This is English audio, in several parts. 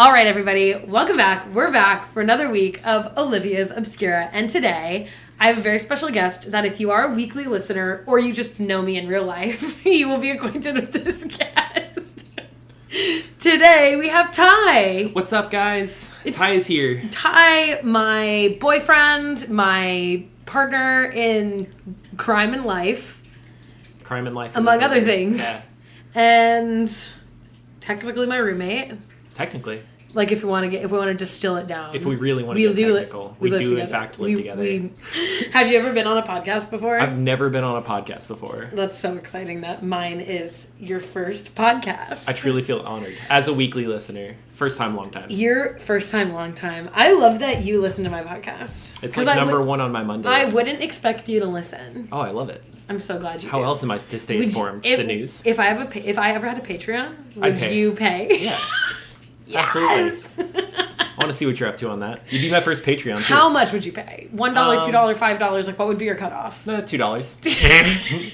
All right, everybody, welcome back. We're back for another week of Olivia's Obscura, and today I have a very special guest that if you are a weekly listener or you just know me in real life, you will be acquainted with this guest. Today we have Ty. What's up, guys? Ty is here. Ty, my boyfriend, my partner in crime and life. Crime and life. Among other things. Yeah. And technically my roommate. Technically. Like if we want to distill it down. If we really want to get technical. We do in fact live together. Have you ever been on a podcast before? I've never been on a podcast before. That's so exciting that mine is your first podcast. I truly feel honored. As a weekly listener. First time, long time. Your first time, long time. I love that you listen to my podcast. It's like number one on my Monday I list. wouldn't expect you to listen. Oh, I love it. I'm so glad you do. How else am I to stay informed? The news? If I ever had a Patreon, I'd pay. You pay? Yeah. Yes! Absolutely. I want to see what you're up to on that. You'd be my first Patreon, too. How much would you pay? $1, $2, $5? Like, what would be your cutoff? $2.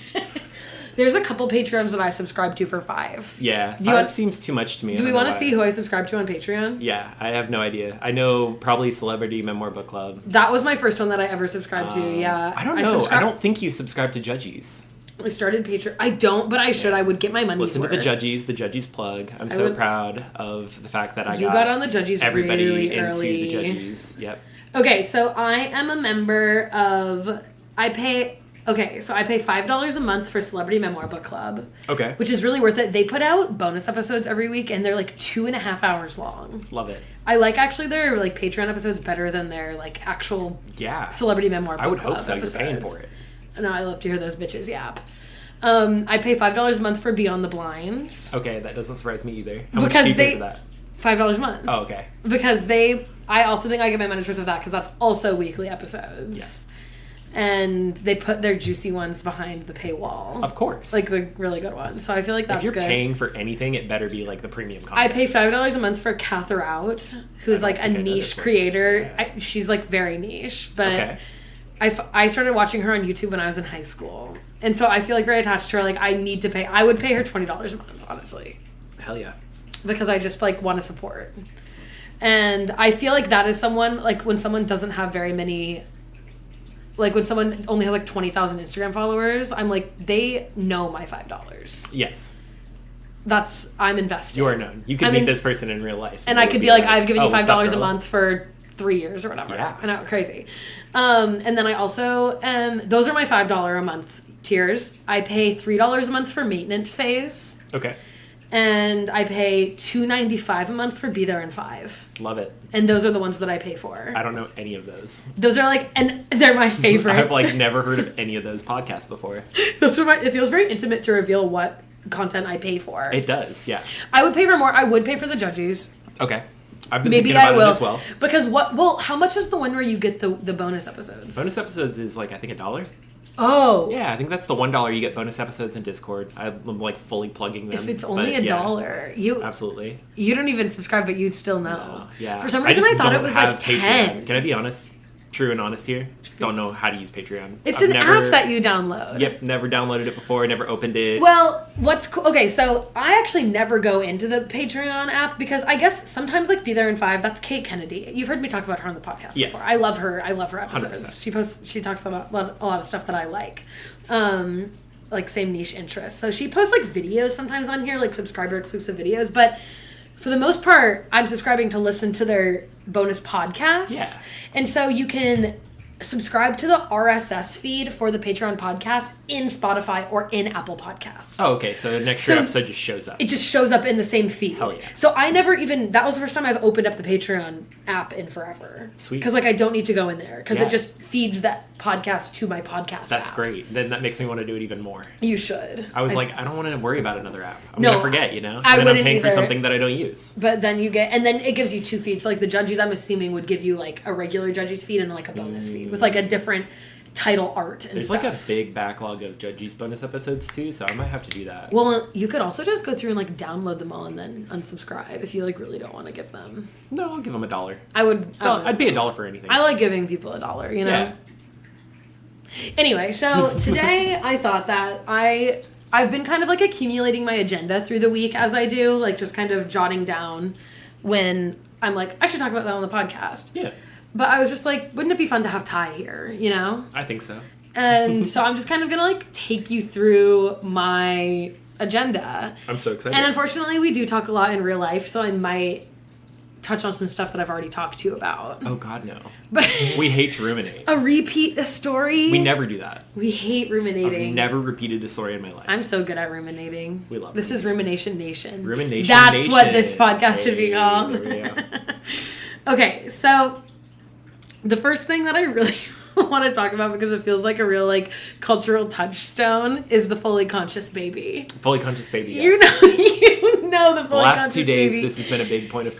There's a couple Patreons that I subscribe to for $5. Yeah, $5 seems too much to me. Do we want to see who I subscribe to on Patreon? Yeah, I have no idea. I know probably Celebrity Memoir Book Club. That was my first one that I ever subscribed to, yeah. I don't know. I don't think you subscribe to Judgies. I started Patreon. I don't, but I should. I would get my money's Listen worth. to the Judgies plug. I'm so proud of the fact that you got on the Judgies everybody really into early. the Judgies. Yep. Okay, so I am a member of. I pay $5 a month for Celebrity Memoir Book Club. Okay. Which is really worth it. They put out bonus episodes every week, and they're like 2.5 hours long. Love it. I like actually their like Patreon episodes better than their like actual Celebrity Memoir Book Club. I would hope so. Episodes. You're paying for it. No, I love to hear those bitches yap. I pay $5 a month for Beyond the Blinds. Okay, that doesn't surprise me either. How much do you pay for that? $5 a month. Oh, okay. Because I also think I get my money's worth of that because that's also weekly episodes. Yeah. And they put their juicy ones behind the paywall. Of course. Like the really good ones. So I feel like that's good. If you're paying for anything, it better be like the premium content. I pay $5 a month for Cather Out, who's like a niche creator. Yeah. She's like very niche, but... Okay. I started watching her on YouTube when I was in high school. And so I feel like very attached to her. Like, I need to pay. I would pay her $20 a month, honestly. Hell yeah. Because I just, like, want to support. And I feel like that is someone, like, when someone doesn't have very many... Like, when someone only has, like, 20,000 Instagram followers, I'm like, they know my $5. Yes. I'm invested. You are known. You could meet this person in real life. And I could be like, I've given you $5 a month for... 3 years or whatever. Yeah. I know, crazy. And then I also, those are my $5 a month tiers. I pay $3 a month for maintenance phase. Okay. And I pay $2.95 a month for Be There in 5. Love it. And those are the ones that I pay for. I don't know any of those. Those are like, and they're my favorites. I've like never heard of any of those podcasts before. It feels very intimate to reveal what content I pay for. It does, yeah. I would pay for more. I would pay for the Judgies. Okay. I've been thinking about it as well. Because how much is the one where you get the bonus episodes? Bonus episodes is like, I think $1. Oh. Yeah, I think that's the $1 you get bonus episodes in Discord. I'm like fully plugging them. If it's only $1, you... Absolutely. You don't even subscribe, but you'd still know. No, yeah. For some reason I thought it was like Patreon. 10. Can I be honest? True and honest here. Don't know how to use Patreon. It's an app that you download. Yep, never downloaded it before, never opened it. Well, what's cool... Okay, so I actually never go into the Patreon app because I guess sometimes like Be There in 5, that's Kate Kennedy. You've heard me talk about her on the podcast before. I love her. I love her episodes. 100%. She talks about a lot of stuff that I like. Like same niche interests. So she posts like videos sometimes on here, like subscriber exclusive videos, but for the most part, I'm subscribing to listen to their bonus podcasts. Yeah. And so you can subscribe to the RSS feed for the Patreon podcast in Spotify or in Apple Podcasts. Oh, okay. So the next episode just shows up. It just shows up in the same feed. Hell yeah. So I never even... That was the first time I've opened up the Patreon app in forever. Sweet. Because, like, I don't need to go in there. Because it just feeds that podcast to my podcast That's app. Great. Then that makes me want to do it even more. You should. I was like, I don't want to worry about another app. I'm going to forget, you know? I wouldn't I'm paying either. for something that I don't use. But then you get... And then it gives you two feeds. So, like, the Judgies, I'm assuming, would give you, like, a regular Judgies feed and, like, a bonus feed. With, like, a different title art and There's stuff. like a big backlog of Judgies bonus episodes too, so I might have to do that. Well, you could also just go through and like download them all and then unsubscribe if you like really don't want to give them. No, I'll give them $1. I'd pay $1 for anything. I like giving people $1, you know? Yeah. Anyway, so today I thought that I've been kind of like accumulating my agenda through the week as I do, like just kind of jotting down when I'm like, I should talk about that on the podcast. Yeah. But I was just like, wouldn't it be fun to have Ty here, you know? I think so. And so I'm just kind of going to like take you through my agenda. I'm so excited. And unfortunately, we do talk a lot in real life, so I might touch on some stuff that I've already talked to you about. Oh, God, no. But We hate to ruminate. a repeat story. We never do that. We hate ruminating. I've never repeated a story in my life. I'm so good at ruminating. We love this. Is Rumination Nation. Rumination That's Nation. what this podcast should be called. There we go. Okay, so the first thing that I really want to talk about, because it feels like a real like cultural touchstone, is the fully conscious baby. Fully conscious baby, yes. You know the fully conscious baby. The last 2 days, this has been a big point of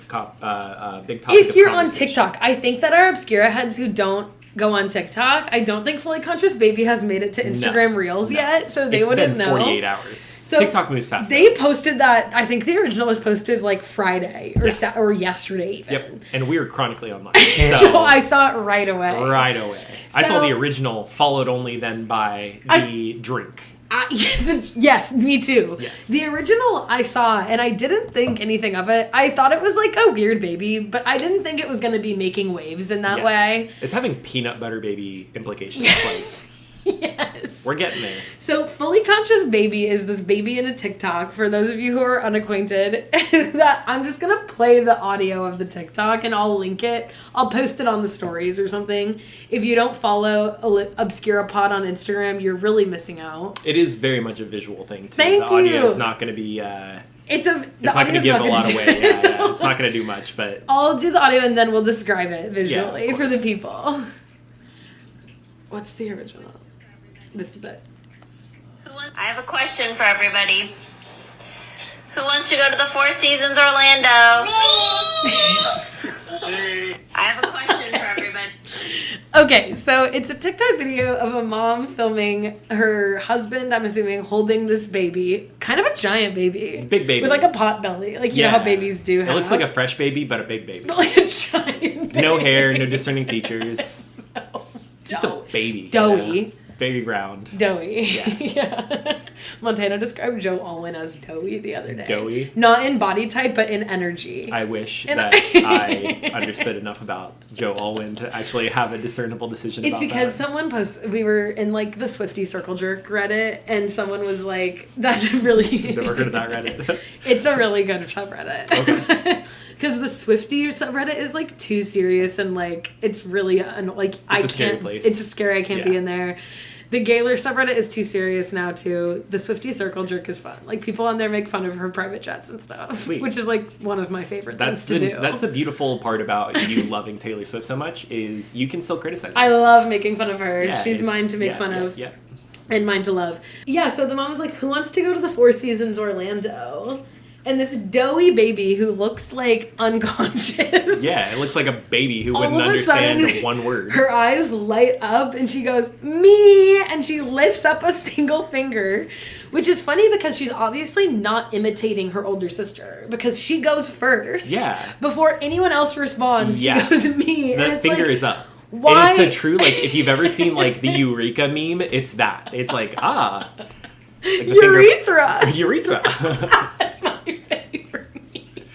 big topic. If you're of on TikTok, I think that our Obscura heads who don't go on TikTok, I don't think fully conscious baby has made it to Instagram Reels yet, so they wouldn't know. It's been 48 hours. So TikTok moves fast. They posted that. I think the original was posted like Friday or yesterday even. Yep, and we were chronically online. So I saw it right away. Right away. I saw the original, followed only then by the drink. Yes, me too. Yes. The original I saw, and I didn't think anything of it. I thought it was like a weird baby, but I didn't think it was going to be making waves in that way. It's having peanut butter baby implications. Yes. Yes. We're getting there. So, fully conscious baby is this baby in a TikTok. For those of you who are unacquainted, that I'm just gonna play the audio of the TikTok and I'll link it. I'll post it on the stories or something. If you don't follow Obscura Pod on Instagram, you're really missing out. It is very much a visual thing too. Thank the audio you. is not going to be. It's not going to give a lot away. Yeah, it's not going to do much, but I'll do the audio and then we'll describe it visually for the course. people. What's the original? This is it. I have a question for everybody. Who wants to go to the Four Seasons Orlando? I have a question for everybody. Okay, so it's a TikTok video of a mom filming her husband, I'm assuming, holding this baby. Kind of a giant baby. Big baby. With like a pot belly. Like, you know how babies do have. It looks like a fresh baby, but a big baby. But like a giant baby. No hair, no discerning features. So Just a baby. doughy. Yeah. Very round. Doughy. Yeah. Yeah. Montana described Joe Alwyn as doughy the other day. Doughy? Not in body type, but in energy. I wish And that I understood enough about Joe Alwyn to actually have a discernible decision about that. It's because someone posted, we were in like the Swiftie Circle Jerk Reddit, and someone was like, that's a really... Never heard of that Reddit. It's a really good subreddit. Okay. Because the Swiftie subreddit is like too serious and like, it's really, it's a scary place. It's scary, I can't be in there. The Gaylor subreddit is too serious now, too. The Swiftie Circle Jerk is fun. Like, people on there make fun of her private jets and stuff. Sweet. Which is, like, one of my favorite things to do. That's a beautiful part about you loving Taylor Swift so much, is you can still criticize her. I love making fun of her. Yeah, She's mine to make fun of. Yeah. And mine to love. Yeah, so the mom was like, who wants to go to the Four Seasons Orlando? And this doughy baby who looks like unconscious. Yeah, it looks like a baby who All wouldn't of a understand sudden, one word. Her eyes light up and she goes, me! And she lifts up a single finger, which is funny because she's obviously not imitating her older sister because she goes first. Yeah. Before anyone else responds, she goes, me. The finger is up. Why? And it's a true, like, if you've ever seen, like, the Eureka meme, it's that. It's like, Like urethra! Urethra. That's my favorite meme.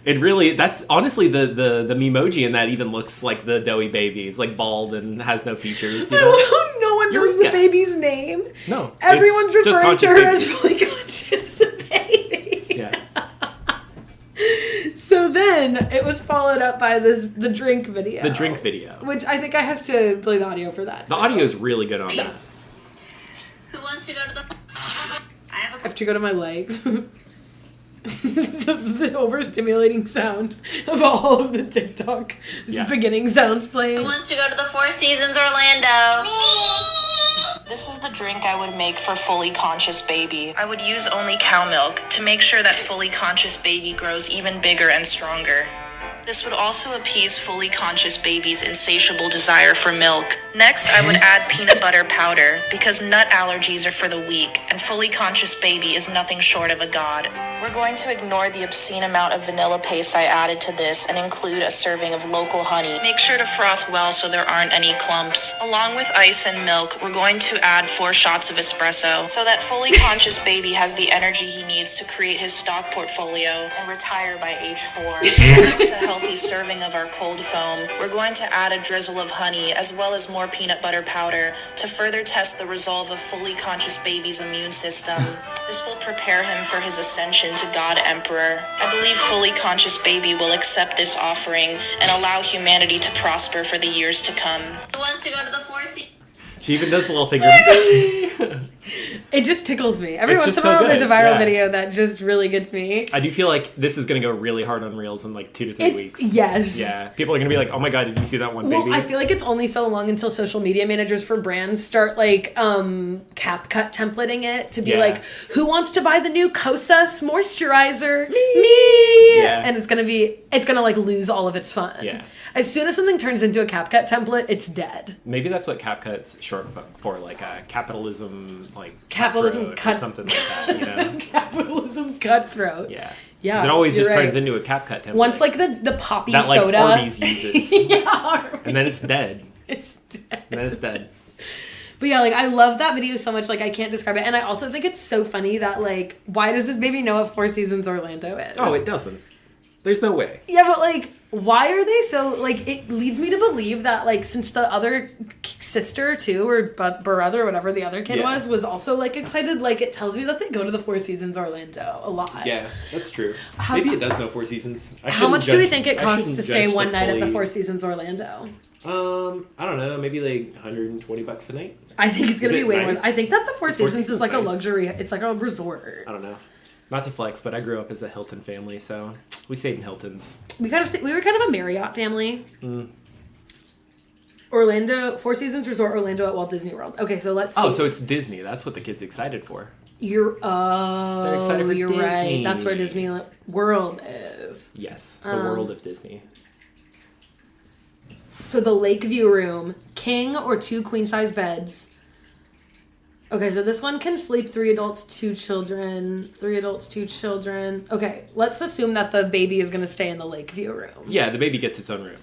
It really, that's honestly the memoji in that even looks like the doughy baby. It's like bald and has no features. You know? No one knows the baby's name. No. Everyone's it's just referring to her baby. as fully conscious baby. Yeah. So then it was followed up by the drink video. The drink video. Which I think I have to play the audio for that. The audio is really good on that. Who wants to go to the... I have to go to my legs. the overstimulating sound of all of the TikTok beginning sounds playing. Who wants to go to the Four Seasons Orlando? This is the drink I would make for fully conscious baby. I would use only cow milk to make sure that fully conscious baby grows even bigger and stronger. This would also appease fully conscious baby's insatiable desire for milk. Next, I would add peanut butter powder because nut allergies are for the weak, and fully conscious baby is nothing short of a god. We're going to ignore the obscene amount of vanilla paste I added to this and include a serving of local honey. Make sure to froth well so there aren't any clumps. Along with ice and milk, we're going to add 4 shots of espresso so that fully conscious baby has the energy he needs to create his stock portfolio and retire by age 4. With a healthy serving of our cold foam, we're going to add a drizzle of honey as well as more peanut butter powder to further test the resolve of fully conscious baby's immune system. This will prepare him for his ascension to God Emperor. I believe fully conscious baby will accept this offering and allow humanity to prosper for the years to come. Who wants to go to the Four Seasons? She even does the little finger. It just tickles me. Every It's once just in a so while, there's a good, viral yeah. video that just really gets me. I do feel like this is going to go really hard on Reels in like 2 to 3 weeks. Yes. Yeah. People are going to be like, oh my God, did you see that one baby? Well, I feel like it's only so long until social media managers for brands start like CapCut templating it to be Yeah. like, who wants to buy the new Kosas moisturizer? Me. Yeah. And it's gonna like lose all of its fun. Yeah. As soon as something turns into a CapCut template, it's dead. Maybe that's what CapCut's short for, like capitalism, like Capitalism cutthroat or something like that, you know? Capitalism cutthroat. Yeah. Yeah, 'Cause it always you're just right. turns into a CapCut template. Once like the poppy that like soda. Arby's uses. Yeah. And then it's dead. It's dead. And then it's dead. But yeah, like I love that video so much, like I can't describe it. And I also think it's so funny that like, why does this baby know what Four Seasons Orlando is? Oh, it doesn't. There's no way. Yeah, but like, why are they so, like, it leads me to believe that like, since the other sister too, or brother, or whatever the other kid Yeah. was also like excited, like it tells me that they go to the Four Seasons Orlando a lot. Yeah, that's true. Maybe it does know Four Seasons. How much do we think it costs to shouldn't stay judge one the night at the fully- Four Seasons Orlando? I don't know, maybe like $120 a night. I think it's gonna Is be it way more. nice? I think that the Four Is Four Seasons is Seasons like a nice? luxury. It's like a resort. I don't know. Not to flex, but I grew up as a Hilton family, so we stayed in Hiltons. We were kind of a Marriott family. Mm. Orlando, Four Seasons Resort Orlando at Walt Disney World. Okay, so let's see. Oh, so it's Disney. That's what the kid's excited for. You're excited for you're Disney. right. That's where Disney World is. Yes, the world of Disney. So the Lakeview room, king or 2 queen size beds. Okay, so this one can sleep 3 adults, 2 children. 3 adults, 2 children. Okay, let's assume that the baby is going to stay in the Lakeview room. Yeah, the baby gets its own room.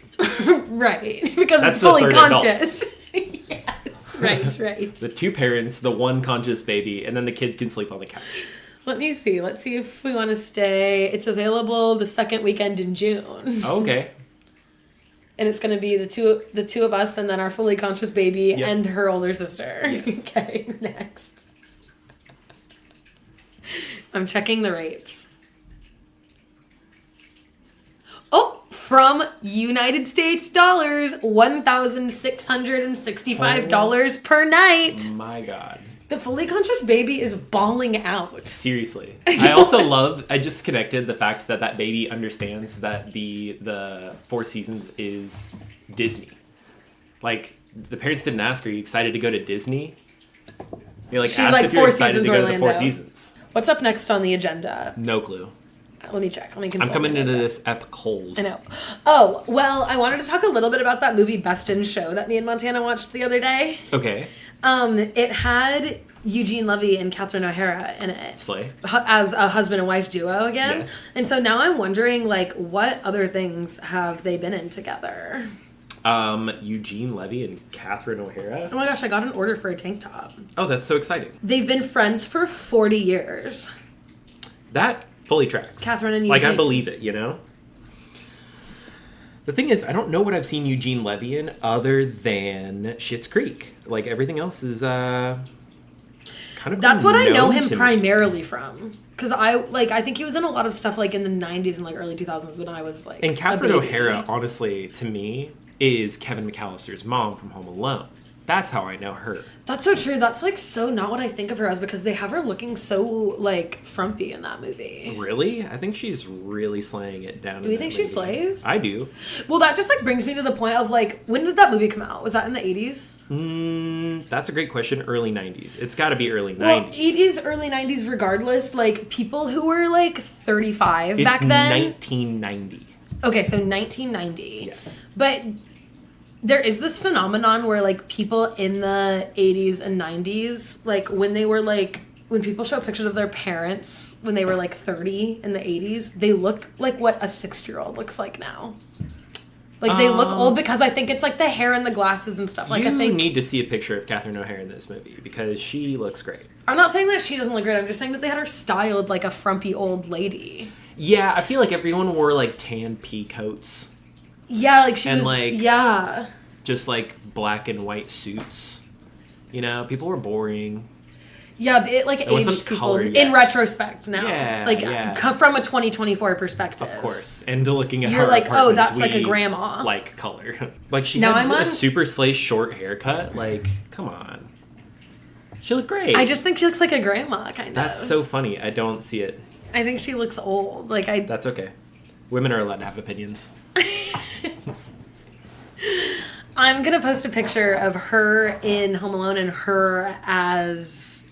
Right, because That's it's the fully third conscious. Yes, right. The 2 parents, the 1 conscious baby, and then the kid can sleep on the couch. Let me see. Let's see if we want to stay. It's available the second weekend in June. Oh, okay. And it's going to be the two of us and then our fully conscious baby Yep. and her older sister. Yes. Okay, next. I'm checking the rates. Oh, from United States dollars, $1,665 per night. My God. The fully conscious baby is bawling out. Seriously. I just connected the fact that that baby understands that the Four Seasons is Disney. Like, the parents didn't ask, are you excited to go to Disney? They She's asked like, if you're Four excited Seasons to go to the Four Orlando. Seasons. What's up next on the agenda? No clue. Let me check. Let me consult. I'm coming my into notes. this ep cold. I know. Oh, well, I wanted to talk a little bit about that movie Best in Show that me and Montana watched the other day. Okay. It had Eugene Levy and Catherine O'Hara in it. Slay. As a husband and wife duo again. Yes. And so now I'm wondering, like, what other things have they been in together? Eugene Levy and Catherine O'Hara. Oh my gosh, I got an order for a tank top. Oh, that's so exciting. They've been friends for 40 years. That fully tracks. Catherine and Like, I Eugene. believe it, you know? The thing is, I don't know what I've seen Eugene Levy in other than Schitt's Creek. Like, everything else is, kind of That's what I know unknown him to me. primarily from. Because I think he was in a lot of stuff, like, in the 90s and, like, early 2000s when I was, like, And Catherine a baby. O'Hara, honestly, to me, is Kevin McAllister's mom from Home Alone. That's how I know her. That's so true. That's, like, so not what I think of her as because they have her looking so, like, frumpy in that movie. Really? I think she's really slaying it down. Do we think she slays? I do. Well, that just, like, brings me to the point of, like, when did that movie come out? Was that in the 80s? That's a great question. Early 90s. It's got to be early 90s. Well, 80s, early 90s, regardless, like, people who were, like, 35 back then. 1990. Okay, so 1990. Yes. But there is this phenomenon where, like, people in the 80s and 90s, like, when they were, like, when people show pictures of their parents when they were like 30 in the 80s, they look like what a 6-year-old looks like now. Like, they look old because I think it's like the hair and the glasses and stuff. Like, you I think need to see a picture of Catherine O'Hara in this movie because she looks great. I'm not saying that she doesn't look great. I'm just saying that they had her styled like a frumpy old lady. Yeah, I feel like everyone wore like tan pea coats. Yeah, like she and was. Like, yeah. Just like black and white suits. You know, people were boring. Yeah, but it like aged people in retrospect now. Yeah, like from a 2024 perspective. Of course. And looking at you're her like, oh, that's we like a grandma. Like color. Like she now had a super slay short haircut. Like, come on. She looked great. I just think she looks like a grandma, kind of. That's so funny. I don't see it. I think she looks old. Like That's okay. Women are allowed to have opinions. I'm gonna post a picture of her in Home Alone and her as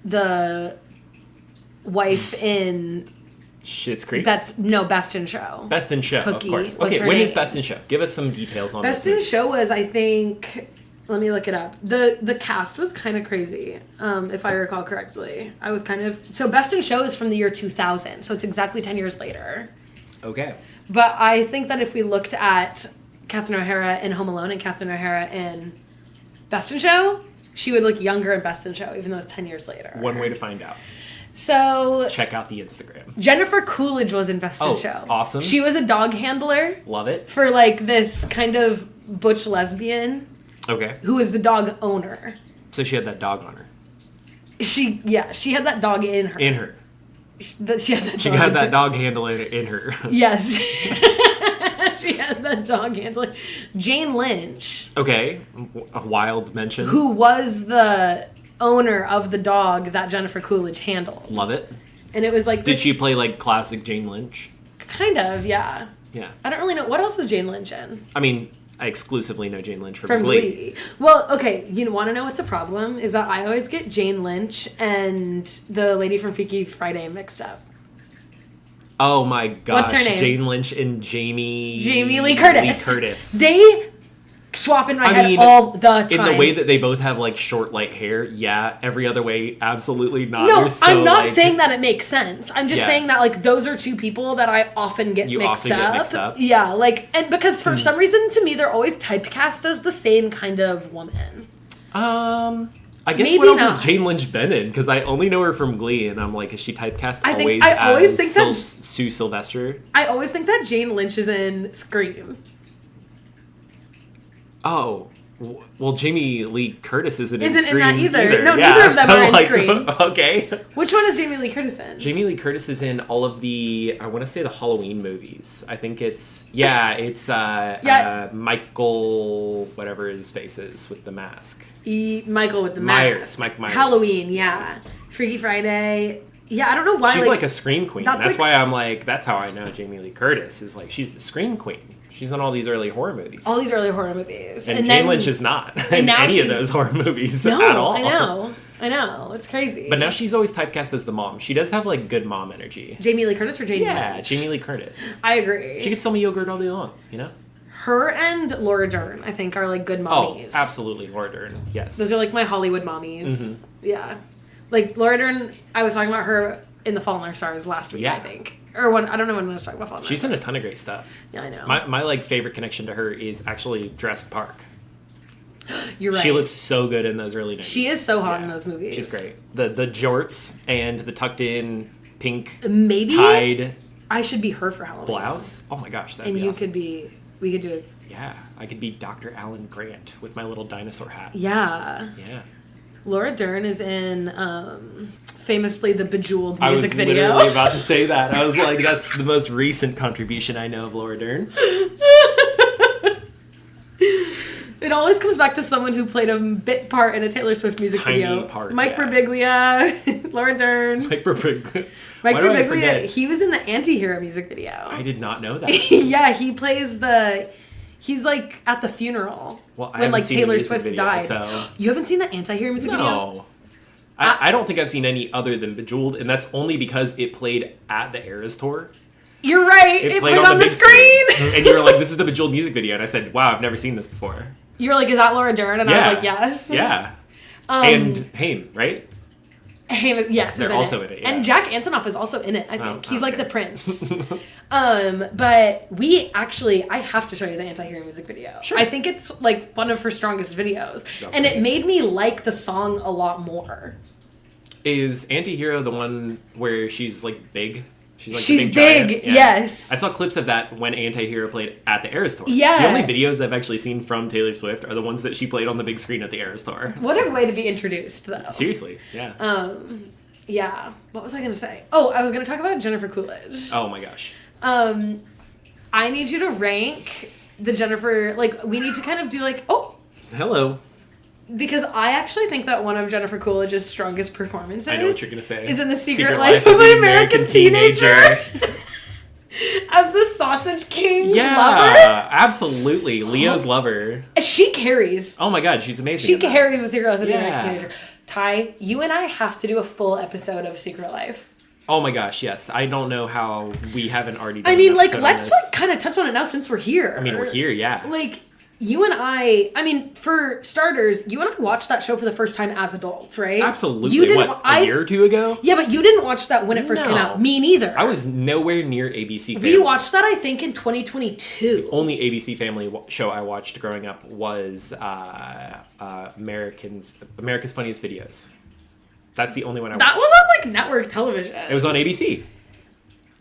the wife in Schitt's Creek. Best in Show. Best in Show, Cookie of course. was Okay, her when name. is Best in Show? Give us some details on Best this. in Show was, I think. Let me look it up. The cast was kind of crazy, if I recall correctly. I was kind of so Best in Show is from the year 2000, so it's exactly 10 years later. Okay. But I think that if we looked at Catherine O'Hara in Home Alone and Catherine O'Hara in Best in Show, she would look younger in Best in Show, even though it's 10 years later. One way to find out. So check out the Instagram. Jennifer Coolidge was in Best in Show. Awesome. She was a dog handler. Love it. For like this kind of butch lesbian. Okay. Who was the dog owner. So she had that dog on her. She had that dog in her. In her. She had that she dog got that dog handler in her. Yes. She had that dog handler. Jane Lynch. Okay. A wild mention. Who was the owner of the dog that Jennifer Coolidge handled. Love it. And it was like... Did she play like classic Jane Lynch? Kind of, yeah. Yeah. I don't really know. What else was Jane Lynch in? I mean, I exclusively know Jane Lynch from Glee. Well, okay, you want to know what's a problem? Is that I always get Jane Lynch and the lady from Freaky Friday mixed up. Oh my gosh. What's her name? Jane Lynch and Jamie Lee Curtis. They swap in my head all the time. In the way that they both have like short light hair, yeah. Every other way, absolutely not. No, so, I'm not saying that it makes sense. I'm just Yeah. saying that like those are two people that I often get mixed up. Yeah, like and because for some reason to me they're always typecast as the same kind of woman. I guess Maybe what else not. has Jane Lynch been in? Because I only know her from Glee, and I'm like, is she typecast I always always as think that- Sue Sylvester? I always think that Jane Lynch is in Scream. Oh, well, Jamie Lee Curtis isn't Isn't Scream in that either. No, Yeah, neither of them are in like, Scream. Okay. Which one is Jamie Lee Curtis in? Jamie Lee Curtis is in all of the, I want to say the Halloween movies. I think it's Michael, whatever his face is with the mask. Michael with the Myers, mask. Mike Myers. Halloween, yeah. Freaky Friday. Yeah, I don't know why. She's like a Scream queen. that's That's like- why I'm like, that's how I know Jamie Lee Curtis is like, she's the Scream queen. She's in all these early horror movies. All these early horror movies. And Jane Lynch is not in now any of she's- those horror movies No, at all. I know. It's crazy. But now she's always typecast as the mom. She does have like good mom energy. Jamie Lee Curtis or Jane Yeah, Lynch? Jamie Lee Curtis. I agree. She could sell me yogurt all day long, you know? Her and Laura Dern, I think, are like good mommies. Oh, absolutely, Laura Dern. Yes. Those are like my Hollywood mommies. Mhm. Yeah. Like Laura Dern, I was talking about her in The Fault in Our Stars last week, Yeah. I think. Or when, I don't know when I was talking about Fault in Our She's Stars. in a ton of great stuff. Yeah, I know. My like favorite connection to her is actually Jurassic Park. You're right. She looks so good in those early 90s. She is so hot in those movies. She's great. The jorts and the tucked in pink Maybe tied I should be her for Halloween. blouse. Oh my gosh, that'd And be you awesome. could be, we could do it. Yeah, I could be Dr. Alan Grant with my little dinosaur hat. Yeah. Yeah. Laura Dern is in famously the Bejeweled I was music video. literally about to say that. I was like, that's the most recent contribution I know of Laura Dern. It always comes back to someone who played a bit part in a Taylor Swift music Tiny video. part, Mike yeah. Birbiglia, Laura Dern. Mike Birbiglia. Mike Why do I Birbiglia, forget? he was in the Anti-Hero music video. I did not know that. Yeah, he plays he's like at the funeral Well, I when haven't like seen the Taylor music Swift video, died. so- You haven't seen the Anti-Hero music video? No. I don't think I've seen any other than Bejeweled, and that's only because it played at the Eras tour. You're right. It played on the big screen. And you were like, this is the Bejeweled music video. And I said, wow, I've never seen this before. You were like, is that Laura Dern? And I was like, yes. Yeah. And Haim, right? Haim, yes, They're is in also in it, yeah. And Jack Antonoff is also in it, I think. He's like okay. the prince. But I have to show you the Anti-Hero music video. Sure. I think it's like one of her strongest videos. Sounds And great. it made me like the song a lot more. Is Anti-Hero the one where she's like big? She's like She's the big big, giant? Yeah. yes. I saw clips of that when Anti-Hero played at the Eras Tour. Yeah. The only videos I've actually seen from Taylor Swift are the ones that she played on the big screen at the Eras Tour. What a way to be introduced, though. Seriously, yeah. Yeah. What was I going to say? Oh, I was going to talk about Jennifer Coolidge. Oh my gosh. I need you to rank the Jennifer, like, we need to kind of do like, Hello. because I actually think that one of Jennifer Coolidge's strongest performances I know what you're going to say. is in The Secret Life of an American Teenager. As the Sausage King's lover. Yeah, absolutely. Leo's lover. She carries. Oh my god, she's amazing. She in that. carries The Secret Life of the Yeah. American Teenager. Ty, you and I have to do a full episode of Secret Life. Oh my gosh, yes. I don't know how we haven't already done I mean, an like, episode on let's this. like kind of touch on it now since we're here. I mean, we're here, yeah. Like, you and I mean, for starters, you and I watched that show for the first time as adults, right? Absolutely. You didn't, What, a year or two ago? Yeah, but you didn't watch that when it first came No. out. Me neither. I was nowhere near ABC Family. We watched that, I think, in 2022. Only ABC Family show I watched growing up was America's Funniest Videos. That's the only one I watched. That was on, like, network television. It was on ABC.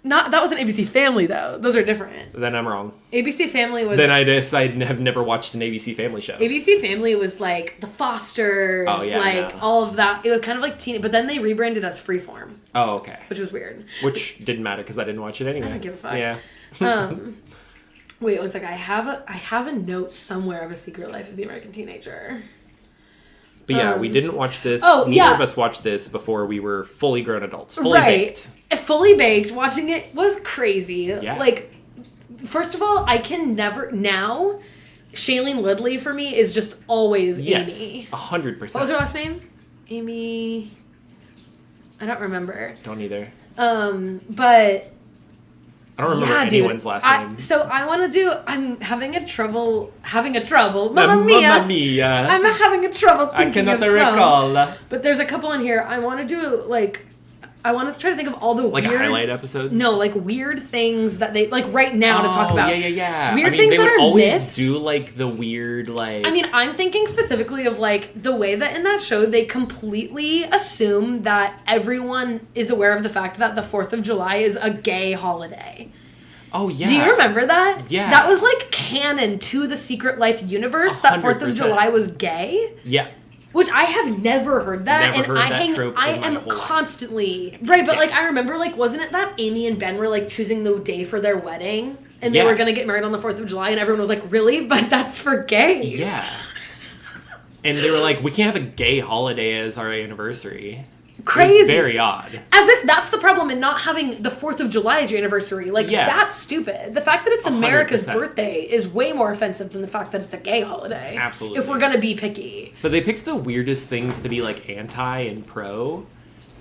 That wasn't ABC Family, though. Those are different. Then I'm wrong. ABC Family was... Then I have never watched an ABC Family show. ABC Family was, like, The Fosters, Oh, yeah, like, yeah. all of that. It was kind of like teen... But then they rebranded as Freeform, Oh, okay. which was weird. Which didn't matter because I didn't watch it anyway. I don't give a fuck. Yeah. Wait, one sec. I have a note somewhere of A Secret Life of the American Teenager. But yeah, we didn't watch this. Oh, Neither yeah. of us watched this before we were fully grown adults. Fully baked. Fully baked. Watching it was crazy. Yeah. Like, first of all, I can never... Now, Shailene Woodley for me is just always Yes. Amy. 100%. What was her last name? Amy... I don't remember. Don't either. But... I don't remember anyone's last name. So I want to do... I'm having a trouble... Mamma mia! Mamma mia. I'm having a trouble I thinking cannot of some. recall. But there's a couple in here. I want to do, like... I want to try to think of all the Like weird... a highlight episodes? No, like weird things that they... Like right now to talk about. Yeah. Weird I mean, things they that would are always myths. do like the weird like... I mean, I'm thinking specifically of like the way that in that show they completely assume that everyone is aware of the fact that the 4th of July is a gay holiday. Oh, yeah. Do you remember that? Yeah. That was like canon to the Secret Life universe that 4th of 100%. July was gay. Yeah. Which I have never heard that, Never and heard that trope I in my am whole life. constantly right. But Yeah. like I remember, like wasn't it that Amy and Ben were like choosing the day for their wedding, and they Yeah. were gonna get married on the 4th of July, and everyone was like, "Really? But that's for gays." Yeah. And they were like, we can't have a gay holiday as our anniversary. Crazy. It was very odd. As if that's the problem in not having the 4th of July as your anniversary. Like, Yeah. that's stupid. The fact that it's America's 100%. birthday is way more offensive than the fact that it's a gay holiday. Absolutely. If we're gonna be picky. But they picked the weirdest things to be like anti and pro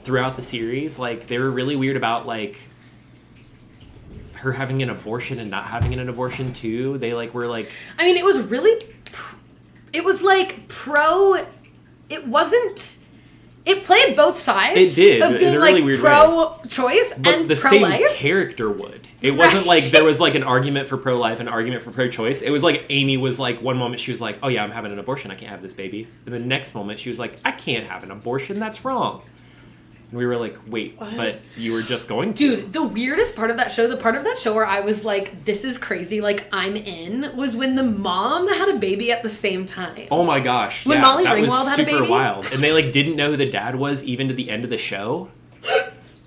throughout the series. Like they were really weird about like her having an abortion and not having an abortion too. They like were like I mean, it was really... It was like pro... It wasn't... It played both sides. It did, Of in being a really like weird pro-choice but and the same pro-life. character would. It wasn't like there was like an argument for pro-life, an argument for pro-choice. It was like Amy was like one moment she was like, "Oh yeah, I'm having an abortion. I can't have this baby." And the next moment she was like, "I can't have an abortion. That's wrong." And we were like, "Wait, but you were just going to." Dude, the weirdest part of that show, the part of that show where I was like, this is crazy, like, I'm in, was when the mom had a baby at the same time. Oh my gosh. When yeah, Molly that Ringwald was had a super baby? wild. And they like didn't know who the dad was even to the end of the show.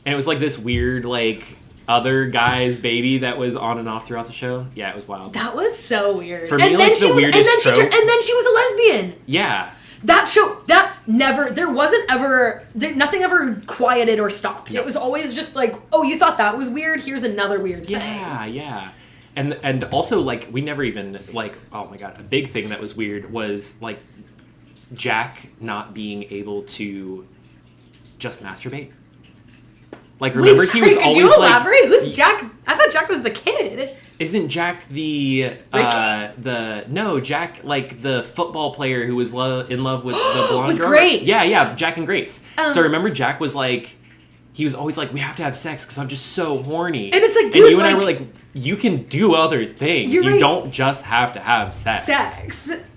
And it was like this weird like other guy's baby that was on and off throughout the show. Yeah, it was wild. That was so weird. For me, like, the weirdest trope- and then she was a lesbian. Yeah. That show, that never, there wasn't ever, nothing ever quieted or stopped. No. It was always just like, oh, you thought that was weird? Here's another weird thing. Yeah. And also like we never even like, oh my god, a big thing that was weird was like Jack not being able to just masturbate. Like remember Wait, he was sorry, always could you like elaborate? Who's Jack? I thought Jack was the kid. Isn't Jack Jack, like the football player who was in love with the blonde with girl? Grace. Yeah, Jack and Grace. So remember Jack was like, he was always like, we have to have sex because I'm just so horny. And it's like, and dude, you and I were like, you can do other things. You don't just have to have sex.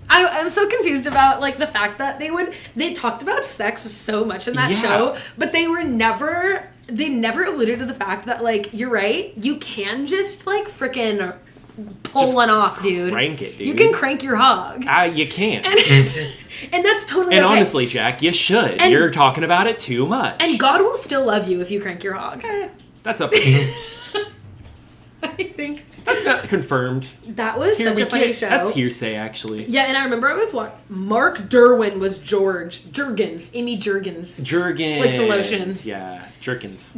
I'm so confused about like the fact that they talked about sex so much in that show, but they never alluded to the fact that, like, you're right, you can just like frickin' pull just one off, dude. Crank it, dude. You can crank your hog. You can. And that's totally And okay. honestly, Jack, you should. And you're talking about it too much. And God will still love you if you crank your hog. That's up to you. I think that's not confirmed. That was such a funny show. That's hearsay, actually. Yeah, and I remember Mark Derwin was George. Jurgens. Amy Jurgens. Jurgens. Like the lotion. Yeah, Jerkins.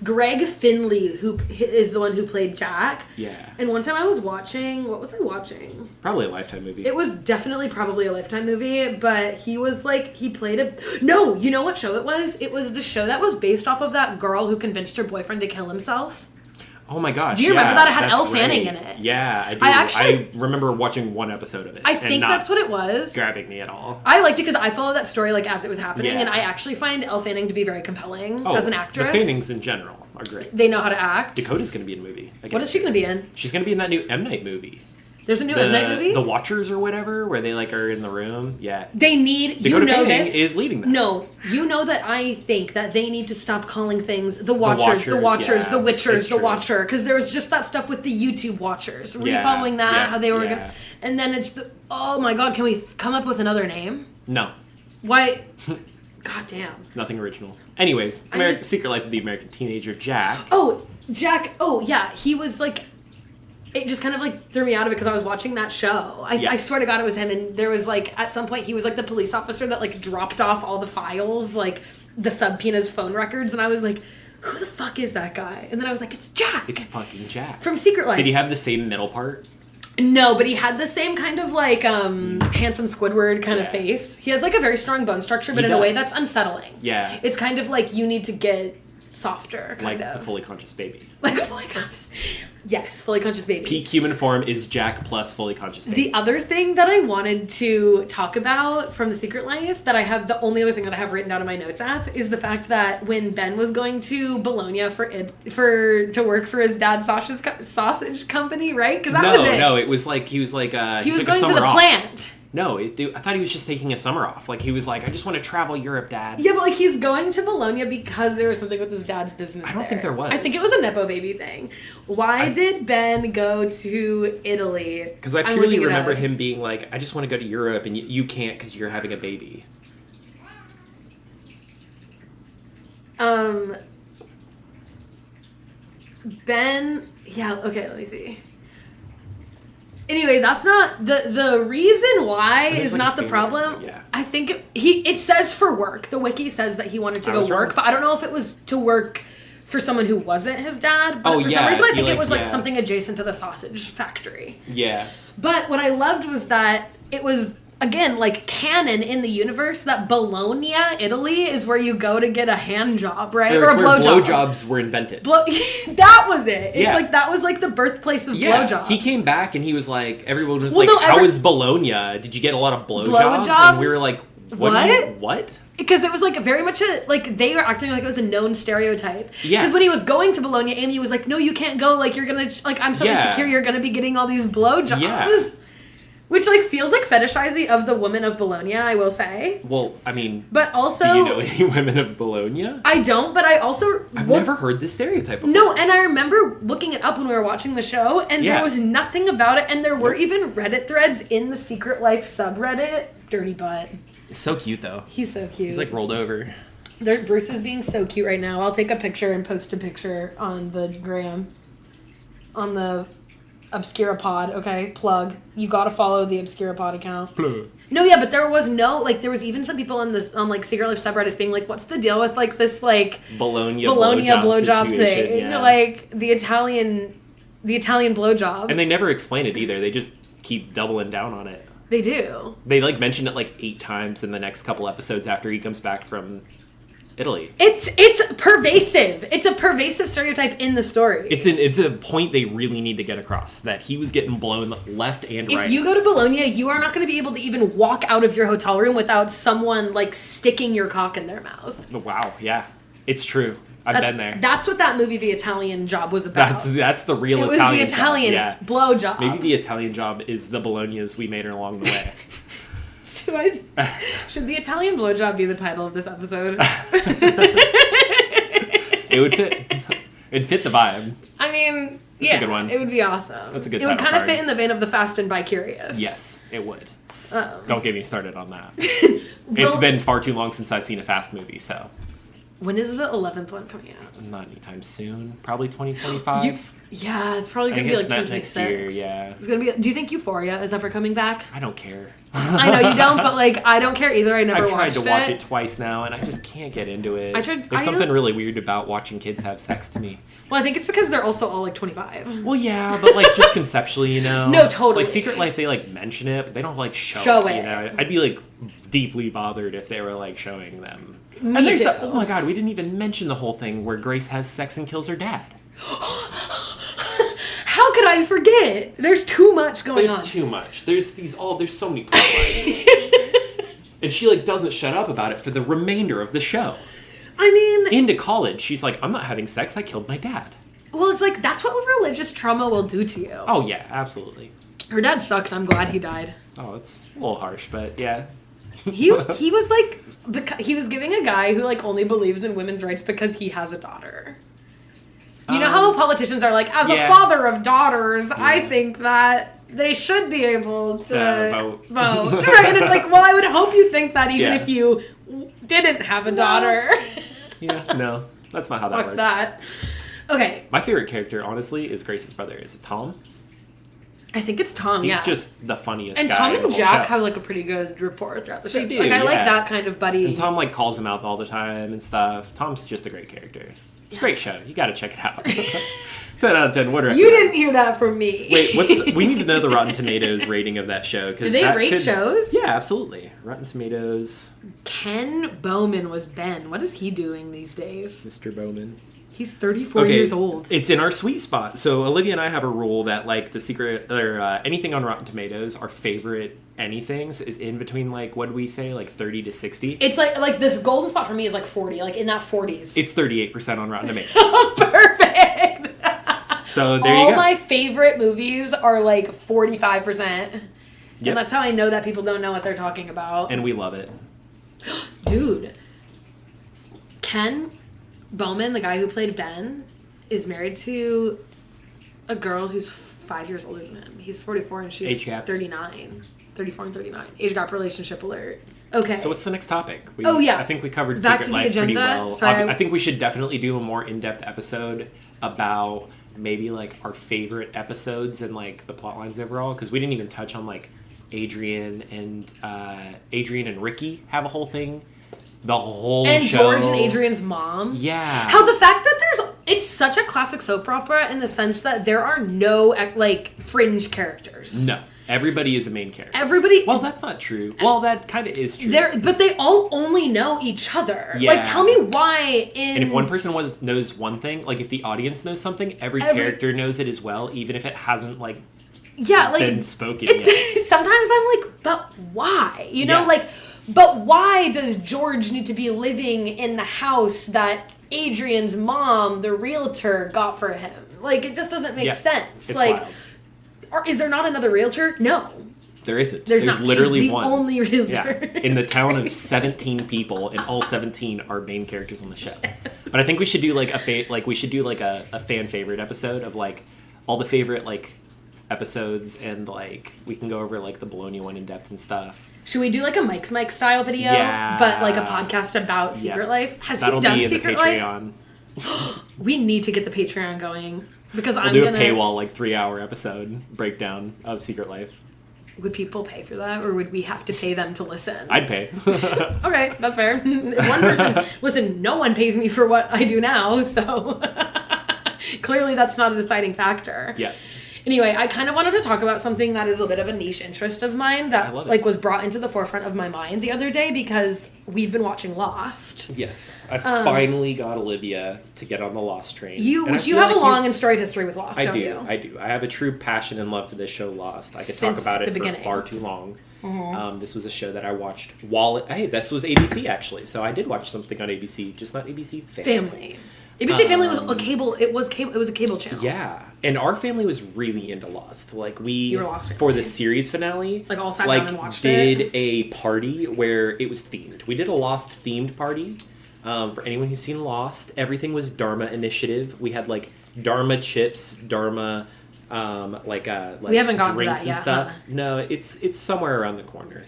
Greg Finley, who is the one who played Jack. Yeah. And one time I was watching, what was I watching? Probably a Lifetime movie. It was definitely probably a Lifetime movie, but he was like, he played no, you know what show it was? It was the show that was based off of that girl who convinced her boyfriend to kill himself. Oh my gosh. Do you remember that? It had Elle Fanning in it. Yeah, I do. I remember watching one episode of it. I think that's what it was. Grabbing me at all. I liked it because I followed that story like as it was happening, and I actually find Elle Fanning to be very compelling as an actress. The Fannings in general are great. They know how to act. Dakota's going to be in a movie. What is she going to be in? She's going to be in that new M. Night movie. There's a new M. Night movie? The Watchers or whatever, where they like are in the room. Yeah. They need, Dakota you know Fanning this. is leading that. No, you know that I think that they need to stop calling things the Watchers, the Witchers, the Watcher, because there was just that stuff with the YouTube Watchers. Were you following that? How they were going to... And then it's the... Oh my God, can we come up with another name? No. Why... God damn. Nothing original. Anyways, Secret Life of the American Teenager, Jack. Oh, Jack. Oh, yeah. He was like... It just kind of like threw me out of it because I was watching that show. I swear to God it was him, and there was like at some point he was like the police officer that like dropped off all the files, like the subpoena's phone records, and I was like, who the fuck is that guy? And then I was like, it's Jack. It's fucking Jack. From Secret Life. Did he have the same middle part? No, but he had the same kind of like handsome Squidward kind of face. He has like a very strong bone structure, but in a way that's unsettling. Yeah. It's kind of like you need to get softer, kind of. Like a fully conscious baby. Like a fully conscious... Yes, fully conscious baby. Peak human form is Jack plus fully conscious baby. The other thing that I wanted to talk about from The Secret Life, that I have, the only other thing that I have written down in my notes app, is the fact that when Ben was going to Bologna to work for his dad's sausage company, right? Because that was it. No, it was like he was like he was going to the plant. No, I thought he was just taking a summer off. Like, he was like, I just want to travel Europe, Dad. Yeah, but, like, he's going to Bologna because there was something with his dad's business I don't think there was. I think it was a Nepo baby thing. Why did Ben go to Italy? Because I purely remember him being like, I just want to go to Europe, and you can't because you're having a baby. Ben... Yeah, okay, let me see. Anyway, that's not the reason why is like not the problem. Yeah. I think it says for work. The wiki says that he wanted to go work, but I don't know if it was to work for someone who wasn't his dad. But for some reason, I think it was like something adjacent to the sausage factory. Yeah. But what I loved was that it was, again, like canon in the universe that Bologna, Italy, is where you go to get a hand job, right? Or a blowjob. Blowjobs were invented. That was it. It's like that was like the birthplace of blowjobs. He came back and he was like, everyone was how was Bologna? Did you get a lot of blowjobs? And we were like, what? Because it was like very much they were acting like it was a known stereotype. Yeah. Because when he was going to Bologna, Amy was like, no, you can't go. Like, you're going to, like, I'm so insecure, you're going to be getting all these blowjobs. Yeah. Which, like, feels like fetishizing of the women of Bologna, I will say. Well, I mean... But also... Do you know any women of Bologna? I don't, but I also... I've never heard this stereotype before. No, and I remember looking it up when we were watching the show, and there was nothing about it, and there were even Reddit threads in the Secret Life subreddit. Dirty butt. It's so cute, though. He's so cute. He's, like, rolled over. Bruce is being so cute right now. I'll take a picture and post a picture on the gram. On the... Obscura Pod, okay? Plug. You gotta follow the Obscura Pod account. Plug. No, yeah, but there was no, like, there was even some people on like, Secret Life subreddits being like, what's the deal with, like, this, like... Bologna blowjob thing. Yeah. Like, the Italian blowjob. And they never explain it either. They just keep doubling down on it. They do. They, like, mention it, like, 8 times in the next couple episodes after he comes back from Italy. It's pervasive. It's a pervasive stereotype in the story. It's a point they really need to get across, that he was getting blown left and right. If you go to Bologna, you are not going to be able to even walk out of your hotel room without someone like sticking your cock in their mouth. Wow, yeah. It's true. I've been there. That's what that movie, The Italian Job, was about. That's the real Italian Italian It was the Italian job. Yeah. blow job. Maybe the Italian Job is the Bolognas we made along the way. Should the Italian blowjob be the title of this episode? It would fit. It'd fit the vibe. I mean, That's a good one. It would be awesome. That's a good It would title kind of card. fit in the vein of the Fast and Bi-Curious. Yes, it would. Don't get me started on that. Well, It's been far too long since I've seen a Fast movie, so When is the 11th one coming out? not anytime soon. Probably 2025. Yeah, it's probably I going think to be like it's not next 2026. year, yeah. It's going to be. Do you think Euphoria is ever coming back? I don't care. I know you don't, but like I don't care either. I never I've tried watched to watch it twice now, and I just can't get into it. There's something really weird about watching kids have sex to me. Well, I think it's because they're also all like 25. Well, yeah, but like just conceptually, you know. No, totally. Like Secret Life, they like mention it, but they don't like show it. You know, I'd be like deeply bothered if they were like showing them. Me and there's too. oh my god, we didn't even mention the whole thing where Grace has sex and kills her dad. How could I forget? There's too much going on. There's too much. There's so many plot lines. And she like doesn't shut up about it for the remainder of the show. I mean, Into college, she's like, I'm not having sex, I killed my dad. well, it's like that's what religious trauma will do to you. Oh yeah, absolutely. Her dad sucked. I'm glad he died. Oh, it's a little harsh, but yeah. He was like he was giving a guy who like only believes in women's rights because he has a daughter. You know how politicians are like, as a father of daughters, I think that they should be able to vote. Right, and it's like, well, I would hope you think that even if you didn't have a daughter. Yeah, no, that's not how that Fuck works. that. Okay. My favorite character, honestly, is Grace's brother. Is it Tom? I think it's Tom, He's yeah. just the funniest And guy Tom in the and whole Jack show. have like a pretty good rapport throughout the show. They do, like I like yeah. that kind of buddy. And Tom like calls him out all the time and stuff. Tom's just a great character. It's a great show. You got to check it out. 10 out of 10. What are You didn't hear that from me. Wait, we need to know the Rotten Tomatoes rating of that show. Do they rate shows? Yeah, absolutely. Rotten Tomatoes. Ken Bowman was Ben. What is he doing these days? Mr. Bowman. He's 34 years old. It's in our sweet spot. So Olivia and I have a rule that like the secret or anything on Rotten Tomatoes, our favorite anythings is in between like what do we say, like 30 to 60. It's like this golden spot for me is like 40, like in that 40s. It's 38% on Rotten Tomatoes. Perfect. So there you All go. my favorite movies are like 45%. Yep. And that's how I know that people don't know what they're talking about. And we love it. Dude, Ken Bowman, the guy who played Ben, is married to a girl who's 5 years older than him. He's 44 and she's Age gap. 39. 34 and 39. Age gap relationship alert. Okay. So what's the next topic? I think we covered Back to Secret the Life pretty agenda. well. Sorry. I think we should definitely do a more in-depth episode about maybe like our favorite episodes and like the plot lines overall, because we didn't even touch on like Adrian and Ricky have a whole thing. The whole and show. George and Adrian's mom. Yeah. How the fact that it's such a classic soap opera in the sense that there are no like fringe characters. No. Everybody is a main character. Everybody. Well, that's not true. Well, that kind of is true. But they all only know each other. Yeah. Like, tell me why And if one person knows one thing, like if the audience knows something, every character knows it as well, even if it hasn't like been spoken yet. Sometimes I'm like, but why? You know, Yeah. like, but why does George need to be living in the house that Adrian's mom, the realtor, got for him? Like, it just doesn't make sense. It's like, wild. or is there not another realtor? No. There isn't. There's There's not. literally She's the one. only realtor. Yeah. In the town of 17 people, and all 17 are main characters on the show. But I think we should do like a fan favorite episode of like all the favorite like episodes, and like we can go over like the Bologna one in depth and stuff. Should we do like a Mike's Mike style video? Yeah. But like a podcast about Secret Life? Has That'll he done be in Secret the Life? Patreon. We need to get the Patreon going. Because We'll do a paywall like 3-hour episode breakdown of Secret Life. Would people pay for that, or would we have to pay them to listen? I'd pay. Okay, that's fair. One person, listen, no one pays me for what I do now, so clearly that's not a deciding factor. Yeah. Anyway, I kind of wanted to talk about something that is a bit of a niche interest of mine that like was brought into the forefront of my mind the other day because we've been watching Lost. Yes, I finally got Olivia to get on the Lost train. You have a long and storied history with Lost, don't you? I do. I have a true passion and love for this show, Lost. I could talk about it for far too long. Mm-hmm. This was a show that I watched this was ABC actually, so I did watch something on ABC, just not ABC Family. ABC Family was a cable. It was a cable channel. Yeah, and our family was really into Lost. Like you were Lost for the series finale, like all sat down and watched did a party where it was themed. We did a Lost themed party. For anyone who's seen Lost, everything was Dharma Initiative. We had like Dharma chips, Dharma, like we haven't gotten drinks to that and yet, stuff. Huh? No, it's somewhere around the corner.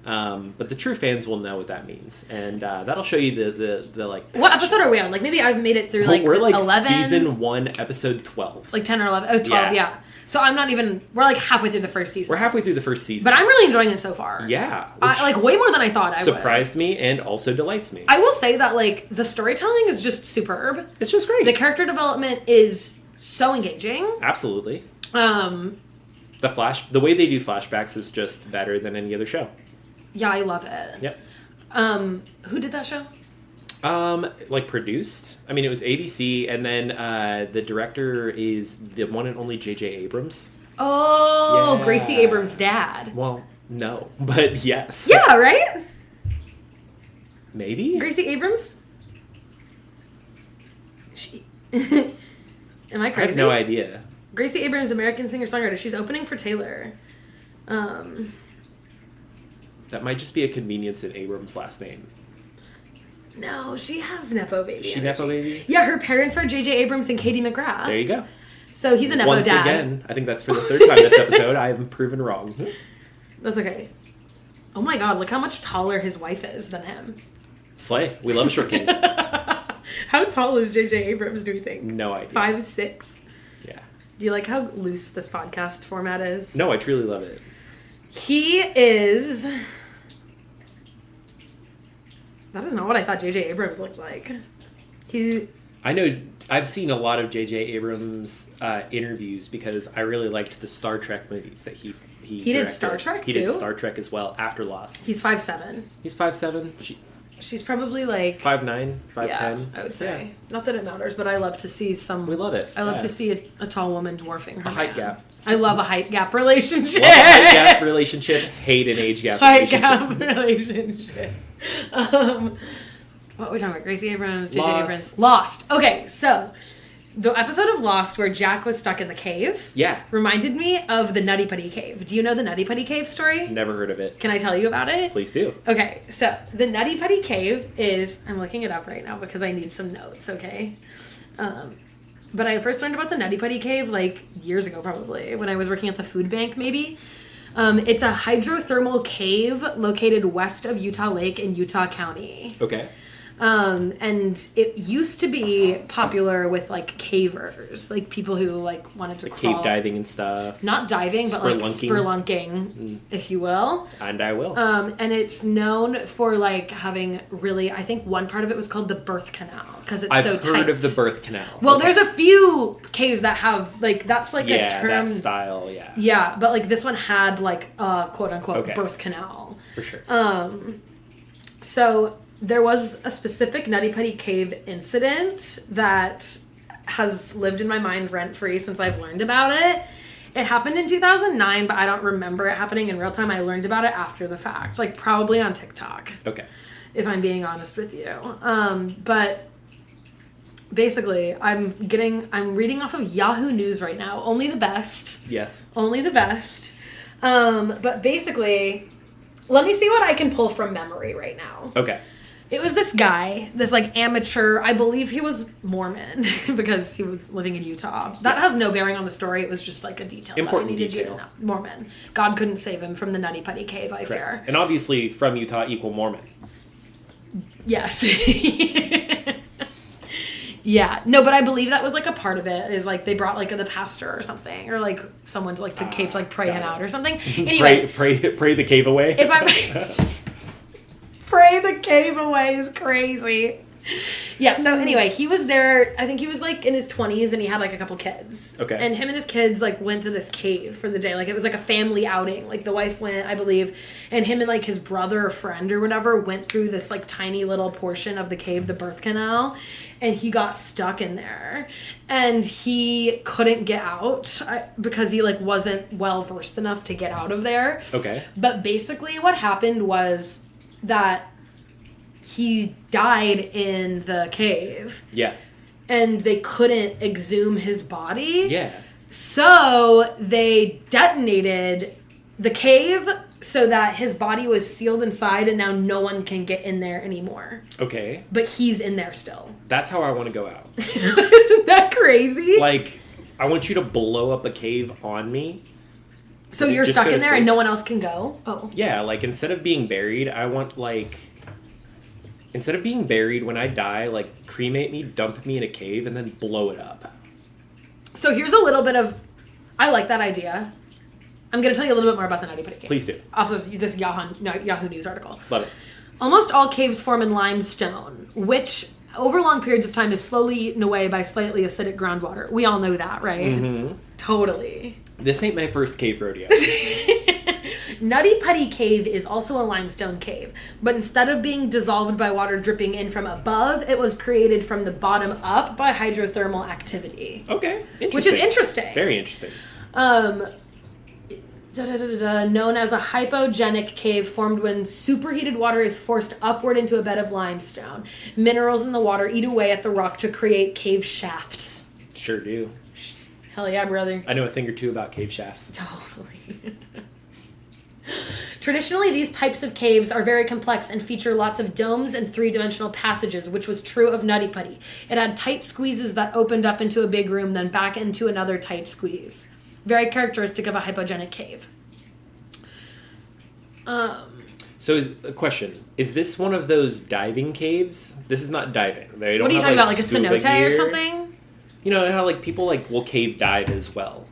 But the true fans will know what that means, and that'll show you the like. What episode are we on? Like maybe I've made it through like we're like 11, season 1, episode 12, like 10 or 11. Oh, 12, yeah. So I'm not even. We're like halfway through the first season. We're halfway through the first season, but I'm really enjoying it so far. Yeah, like way more than I thought I would. Surprised me and also delights me. I will say that like the storytelling is just superb. It's just great. The character development is so engaging. Absolutely. The way they do flashbacks is just better than any other show. Yeah, I love it. Yep. Who did that show? Like produced. I mean, it was ABC, and then the director is the one and only J.J. Abrams. Oh, yeah. Gracie Abrams' dad. Well, no, but yes. Yeah, right? Maybe? Gracie Abrams? Am I crazy? I have no idea. Gracie Abrams, American singer-songwriter. She's opening for Taylor. That might just be a convenience in Abrams' last name. No, she has Nepo baby. She Nepo baby? Yeah, her parents are J.J. Abrams and Katie McGrath. There you go. So he's a Nepo Once dad. again, I think that's for the third time this episode, I am proven wrong. That's okay. Oh my god, look how much taller his wife is than him. Slay. We love a short king. How tall is J.J. Abrams, do you think? No idea. 5'6". Yeah. Do you like how loose this podcast format is? No, I truly love it. He is... That is not what I thought J.J. Abrams looked like. I know I've seen a lot of J.J. Abrams interviews because I really liked the Star Trek movies that he did Star Trek, He too? did Star Trek as well after Lost. He's 5'7". He's 5'7". She's probably like 5'9", 5'10". Yeah, I would say. Yeah. Not that it matters, but I love to see some... We love it. I love to see a tall woman dwarfing her A height man. gap. I love a height gap relationship. Love a height gap relationship. Hate an age gap relationship. Height gap relationship. What were we talking about? Gracie Abrams, J.J. Abrams. Lost. Okay, so the episode of Lost where Jack was stuck in the cave reminded me of the Nutty Putty Cave. Do you know the Nutty Putty Cave story? Never heard of it. Can I tell you about it? Please do. Okay, so the Nutty Putty Cave is... I'm looking it up right now because I need some notes, okay? But I first learned about the Nutty Putty Cave like years ago probably, when I was working at the food bank maybe. It's a hydrothermal cave located west of Utah Lake in Utah County. Okay. And it used to be popular with like cavers, like people who like wanted to crawl. Cave diving and stuff. Not diving, but like spelunking, if you will. And I will. And it's known for like having really, I think one part of it was called the birth canal because it's so tight. I've heard of the birth canal. Well, there's a few caves that have like, that's like a term. Yeah, that style, yeah. Yeah, but like this one had like a quote unquote birth canal. For sure. So there was a specific Nutty Putty Cave incident that has lived in my mind rent-free since I've learned about it. It happened in 2009, but I don't remember it happening in real time. I learned about it after the fact, like probably on TikTok. Okay. If I'm being honest with you. But basically, I'm reading off of Yahoo News right now. Only the best. Yes. Only the best. But basically, let me see what I can pull from memory right now. Okay. It was this guy, this like amateur, I believe he was Mormon because he was living in Utah. That has no bearing on the story. It was just like a detail Important that I needed detail. you to know. Mormon. God couldn't save him from the Nutty Putty Cave, I fear. And obviously from Utah equal Mormon. Yes. Yeah. No, but I believe that was like a part of it is like they brought like the pastor or something or like someone to like the cave to like pray him out or something. Anyway. pray the cave away. If I pray the cave away is crazy. Yeah, so anyway, he was there, I think he was like in his 20s and he had like a couple kids. Okay. And him and his kids like went to this cave for the day. Like it was like a family outing. Like the wife went, I believe, and him and like his brother or friend or whatever went through this like tiny little portion of the cave, the birth canal, and he got stuck in there. And he couldn't get out because he like wasn't well versed enough to get out of there. Okay. But basically what happened was that he died in the cave. Yeah. And they couldn't exhume his body. Yeah. So they detonated the cave so that his body was sealed inside and now no one can get in there anymore. Okay. But he's in there still. That's how I want to go out. Isn't that crazy? Like, I want you to blow up a cave on me. So you're Just stuck go in to there and sleep. no one else can go? Oh. Yeah, like, instead of being buried, I want, like... Instead of being buried, when I die, like, cremate me, dump me in a cave, and then blow it up. So here's a little bit of... I like that idea. I'm going to tell you a little bit more about the Nutty Putty Cave. Please do. Off of this Yahoo News article. Love it. Almost all caves form in limestone, which over long periods of time is slowly eaten away by slightly acidic groundwater. We all know that, right? Mm-hmm. Totally. This ain't my first cave rodeo. Nutty Putty Cave is also a limestone cave, but instead of being dissolved by water dripping in from above, it was created from the bottom up by hydrothermal activity. Okay, interesting. Which is interesting. Very interesting. Known as a hypogenic cave formed when superheated water is forced upward into a bed of limestone. Minerals in the water eat away at the rock to create cave shafts. Sure do. Hell yeah, brother. I know a thing or two about cave shafts. Totally. Traditionally, these types of caves are very complex and feature lots of domes and three-dimensional passages, which was true of Nutty Putty. It had tight squeezes that opened up into a big room, then back into another tight squeeze. Very characteristic of a hypogenic cave. So, a question: is this one of those diving caves? This is not diving. They don't What are you have, talking about, like a scuba cenote gear. or something? You know how like people like will cave dive as well.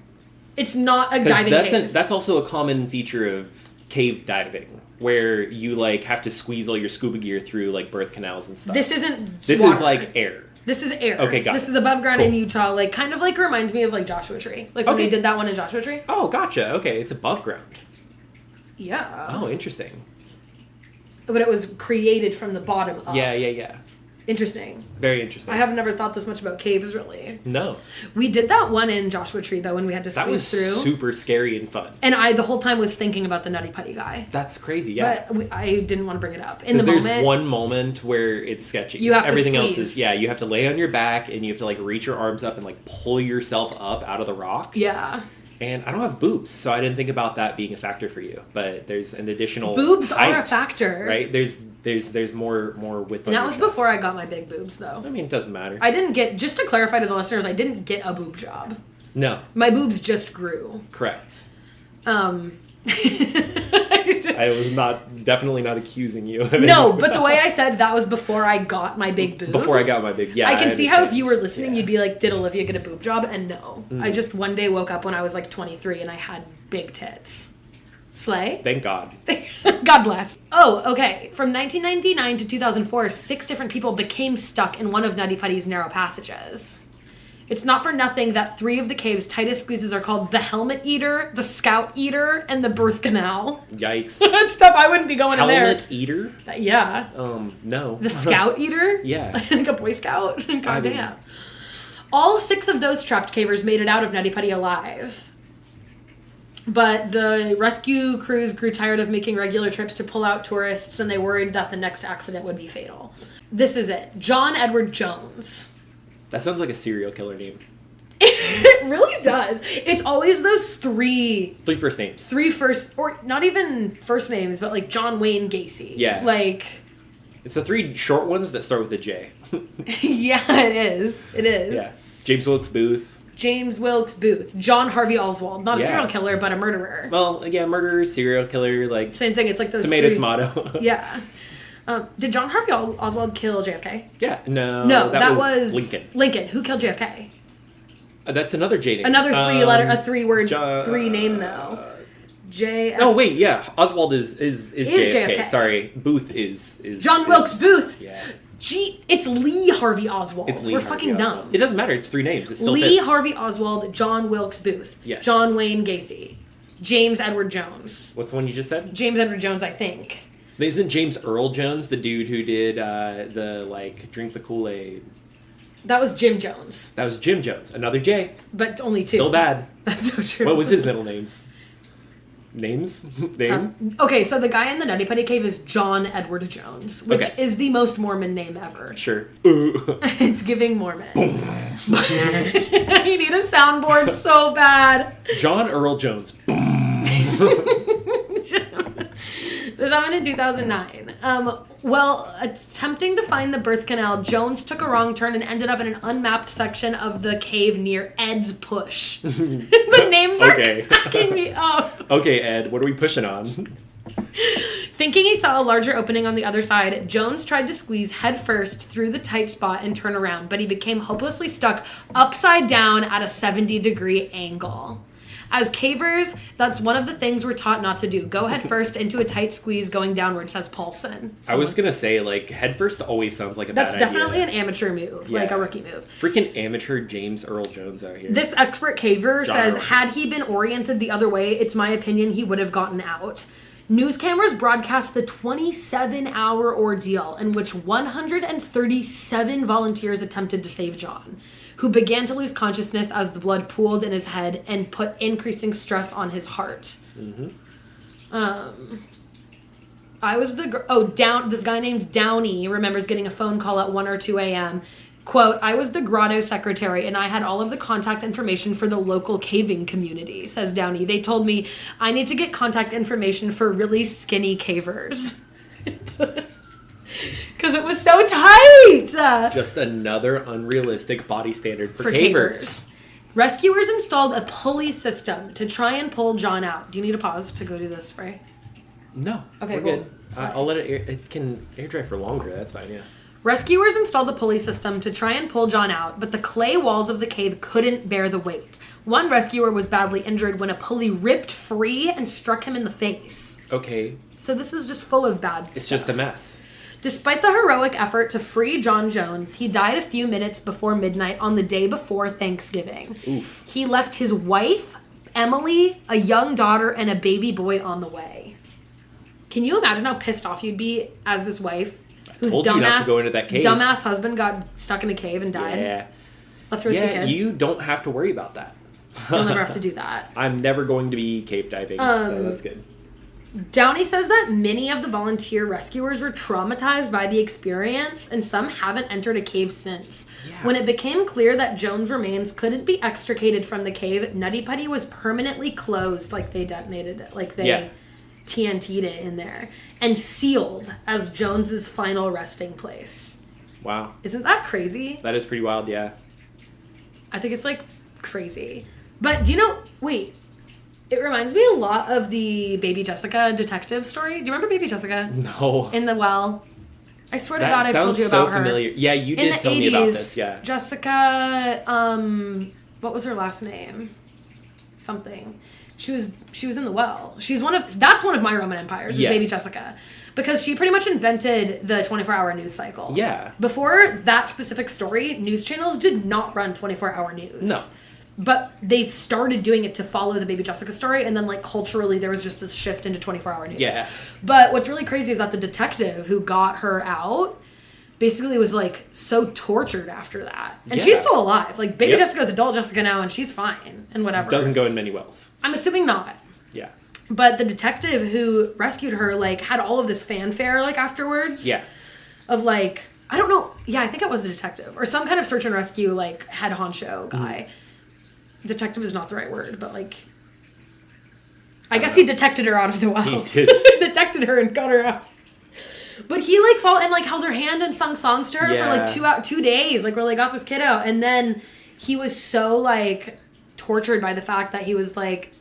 It's not a Because diving cave. that's also a common feature of cave diving, where you like have to squeeze all your scuba gear through like birth canals and stuff. This isn't This water. is like air. This is air. Okay, got This it. is above ground Cool. in Utah. Like, kind of like reminds me of like Joshua Tree. Like when Okay. we did that one in Joshua Tree. Oh, gotcha. Okay, it's above ground. Yeah. Oh, interesting. But it was created from the bottom up. Yeah. Interesting. Very interesting. I have never thought this much about caves, really. No, We did that one in Joshua Tree, though, when we had to that was squeeze through. super scary and fun. And I, the whole time, was thinking about the Nutty Putty guy. That's crazy. Yeah. But I didn't want to bring it up. In the Because there's moment, one moment where it's sketchy. You have to Everything else squeeze. is you have to lay on your back and you have to like reach your arms up and like pull yourself up out of the rock. yeah. And I don't have boobs, so I didn't think about that being a factor for you. But there's an additional Boobs are a height, factor. right? There's more width. And on that was your before I chest. got my big boobs, though. I mean, it doesn't matter. I didn't get, just to clarify to the listeners, I didn't get a boob job. No, My boobs just grew. correct. I I was definitely not accusing you. No, but the way I said that was before I got my big boobs. Before I got my big, yeah. I can see how if understand. you were listening, Yeah. you'd be like, did Olivia get a boob job? And no. Mm. I just one day woke up when I was like 23 and I had big tits. Slay? Thank God. God bless. Oh, okay. From 1999 to 2004, 6 different people became stuck in one of Nutty Putty's narrow passages. It's not for nothing that 3 of the cave's tightest squeezes are called the Helmet Eater, the Scout Eater, and the Birth Canal. Yikes. That's stuff I wouldn't be going in there. Helmet eater? Yeah. No. The Scout Eater? Yeah. Like a Boy Scout? God I mean- damn. All 6 of those trapped cavers made it out of Nutty Putty alive. But the rescue crews grew tired of making regular trips to pull out tourists, and they worried that the next accident would be fatal. This is it. John Edward Jones. That sounds like a serial killer name. It really does. It's always those 3 3 first names. first, or not even first names, but like John Wayne Gacy. Yeah. Like, It's the 3 short ones that start with a J. yeah, it is. It is. Yeah. James Wilkes Booth. James Wilkes Booth. John Harvey Oswald. Not a Yeah. serial killer, but a murderer. Well, yeah, murderer, serial killer, like Same thing. It's like those tomato, 3. tomato. Yeah. Did John Harvey Oswald kill JFK? Yeah, no. No, that was Lincoln. Lincoln. Who killed JFK? That's another J name. Another 3 letter, a 3 word, John- 3 name though. JFK. No, wait, yeah. Oswald is JFK. JFK. Sorry. Booth is John Wilkes Booth. Yeah. Gee, it's Lee Harvey Oswald. It's Lee We're Harvey fucking Oswald. dumb. It doesn't matter. It's 3 names. It still Lee fits. Harvey Oswald, John Wilkes Booth. Yes. John Wayne Gacy. James Edward Jones. What's the one you just said? James Edward Jones, I think. Isn't James Earl Jones the dude who did the, like, drink the Kool-Aid? That was Jim Jones. That was Jim Jones. Another J. But only 2. Still bad. That's so true. What was his middle names? Name? Okay, so the guy in the Nutty Putty Cave is John Edward Jones, which Okay. is the most Mormon name ever. Sure. It's giving Mormon. You need a soundboard so bad. John Earl Jones. This happened in 2009. While attempting to find the birth canal, Jones took a wrong turn and ended up in an unmapped section of the cave near Ed's Push. The names are cracking me up. Okay, Ed, what are we pushing on? Thinking he saw a larger opening on the other side, Jones tried to squeeze headfirst through the tight spot and turn around, but he became hopelessly stuck upside down at a 70-degree angle. As cavers, that's one of the things we're taught not to do. Go head first into a tight squeeze going downward, says Paulson. I was going to say, like, head first always sounds like a bad idea. That's definitely an amateur move, like a rookie move. Freaking amateur James Earl Jones out here. This expert caver John says, Earl had Jones. he been oriented the other way, it's my opinion he would have gotten out. News cameras broadcast the 27-hour ordeal in which 137 volunteers attempted to save John, who began to lose consciousness as the blood pooled in his head and put increasing stress on his heart. Mm-hmm. This guy named Downey remembers getting a phone call at 1 or 2 a.m. Quote, I was the grotto secretary and I had all of the contact information for the local caving community, says Downey. They told me I need to get contact information for really skinny cavers. Because it was so tight. Just another unrealistic body standard for cavers. cavers. Rescuers installed a pulley system to try and pull John out. Do you need a pause to go do this spray? No. Okay, we're cool. good. I'll let it can air dry for longer. That's fine, yeah. Rescuers installed the pulley system to try and pull John out, but the clay walls of the cave couldn't bear the weight. One rescuer was badly injured when a pulley ripped free and struck him in the face. Okay. So this is just full of bad stuff. It's just a mess. Despite the heroic effort to free John Jones, he died a few minutes before midnight on the day before Thanksgiving. Oof. He left his wife, Emily, a young daughter, and a baby boy on the way. Can you imagine how pissed off you'd be as this wife? Whose told you not to go into that cave. Dumbass husband got stuck in a cave and died. Yeah. Left her with 2 Yeah, kids. you don't have to worry about that. You'll never have to do that. I'm never going to be cave diving, so that's good. Downey says that many of the volunteer rescuers were traumatized by the experience, and some haven't entered a cave since. Yeah. When it became clear that Jones' remains couldn't be extricated from the cave, Nutty Putty was permanently closed, like they detonated it, like they TNT'd it in there, and sealed as Jones's final resting place. Wow. Isn't that crazy? That is pretty wild, yeah. I think it's, like, crazy. But do you know... Wait. It reminds me a lot of the Baby Jessica detective story. Do you remember Baby Jessica? No. In the well. I swear to That God, I've told you sounds so about her. familiar. Yeah, you In did the tell 80s, me about this, yeah. Jessica, what was her last name? Something. She was in the well. That's one of my Roman empires, is Yes. Baby Jessica. Because she pretty much invented the 24-hour news cycle. Yeah. Before that specific story, news channels did not run 24-hour news. No. But they started doing it to follow the Baby Jessica story, and then, like, culturally, there was just this shift into 24-hour news. Yeah. But what's really crazy is that the detective who got her out basically was, like, so tortured after that. And she's still alive. Like, Baby Jessica's adult Jessica now, and she's fine, and whatever. Doesn't go in many wells. I'm assuming not. Yeah. But the detective who rescued her, like, had all of this fanfare, like, afterwards. Yeah. Of, like, I don't know. Yeah, I think it was the detective. Or some kind of search and rescue, like, head honcho guy. Detective is not the right word, but, like, I guess he detected her out of the well. He did. Detected her and got her out. But he, like, fought and, like, held her hand and sung songs to her for, like, 2 days. Like, really got this kid out. And then he was so, like, tortured by the fact that he was, like,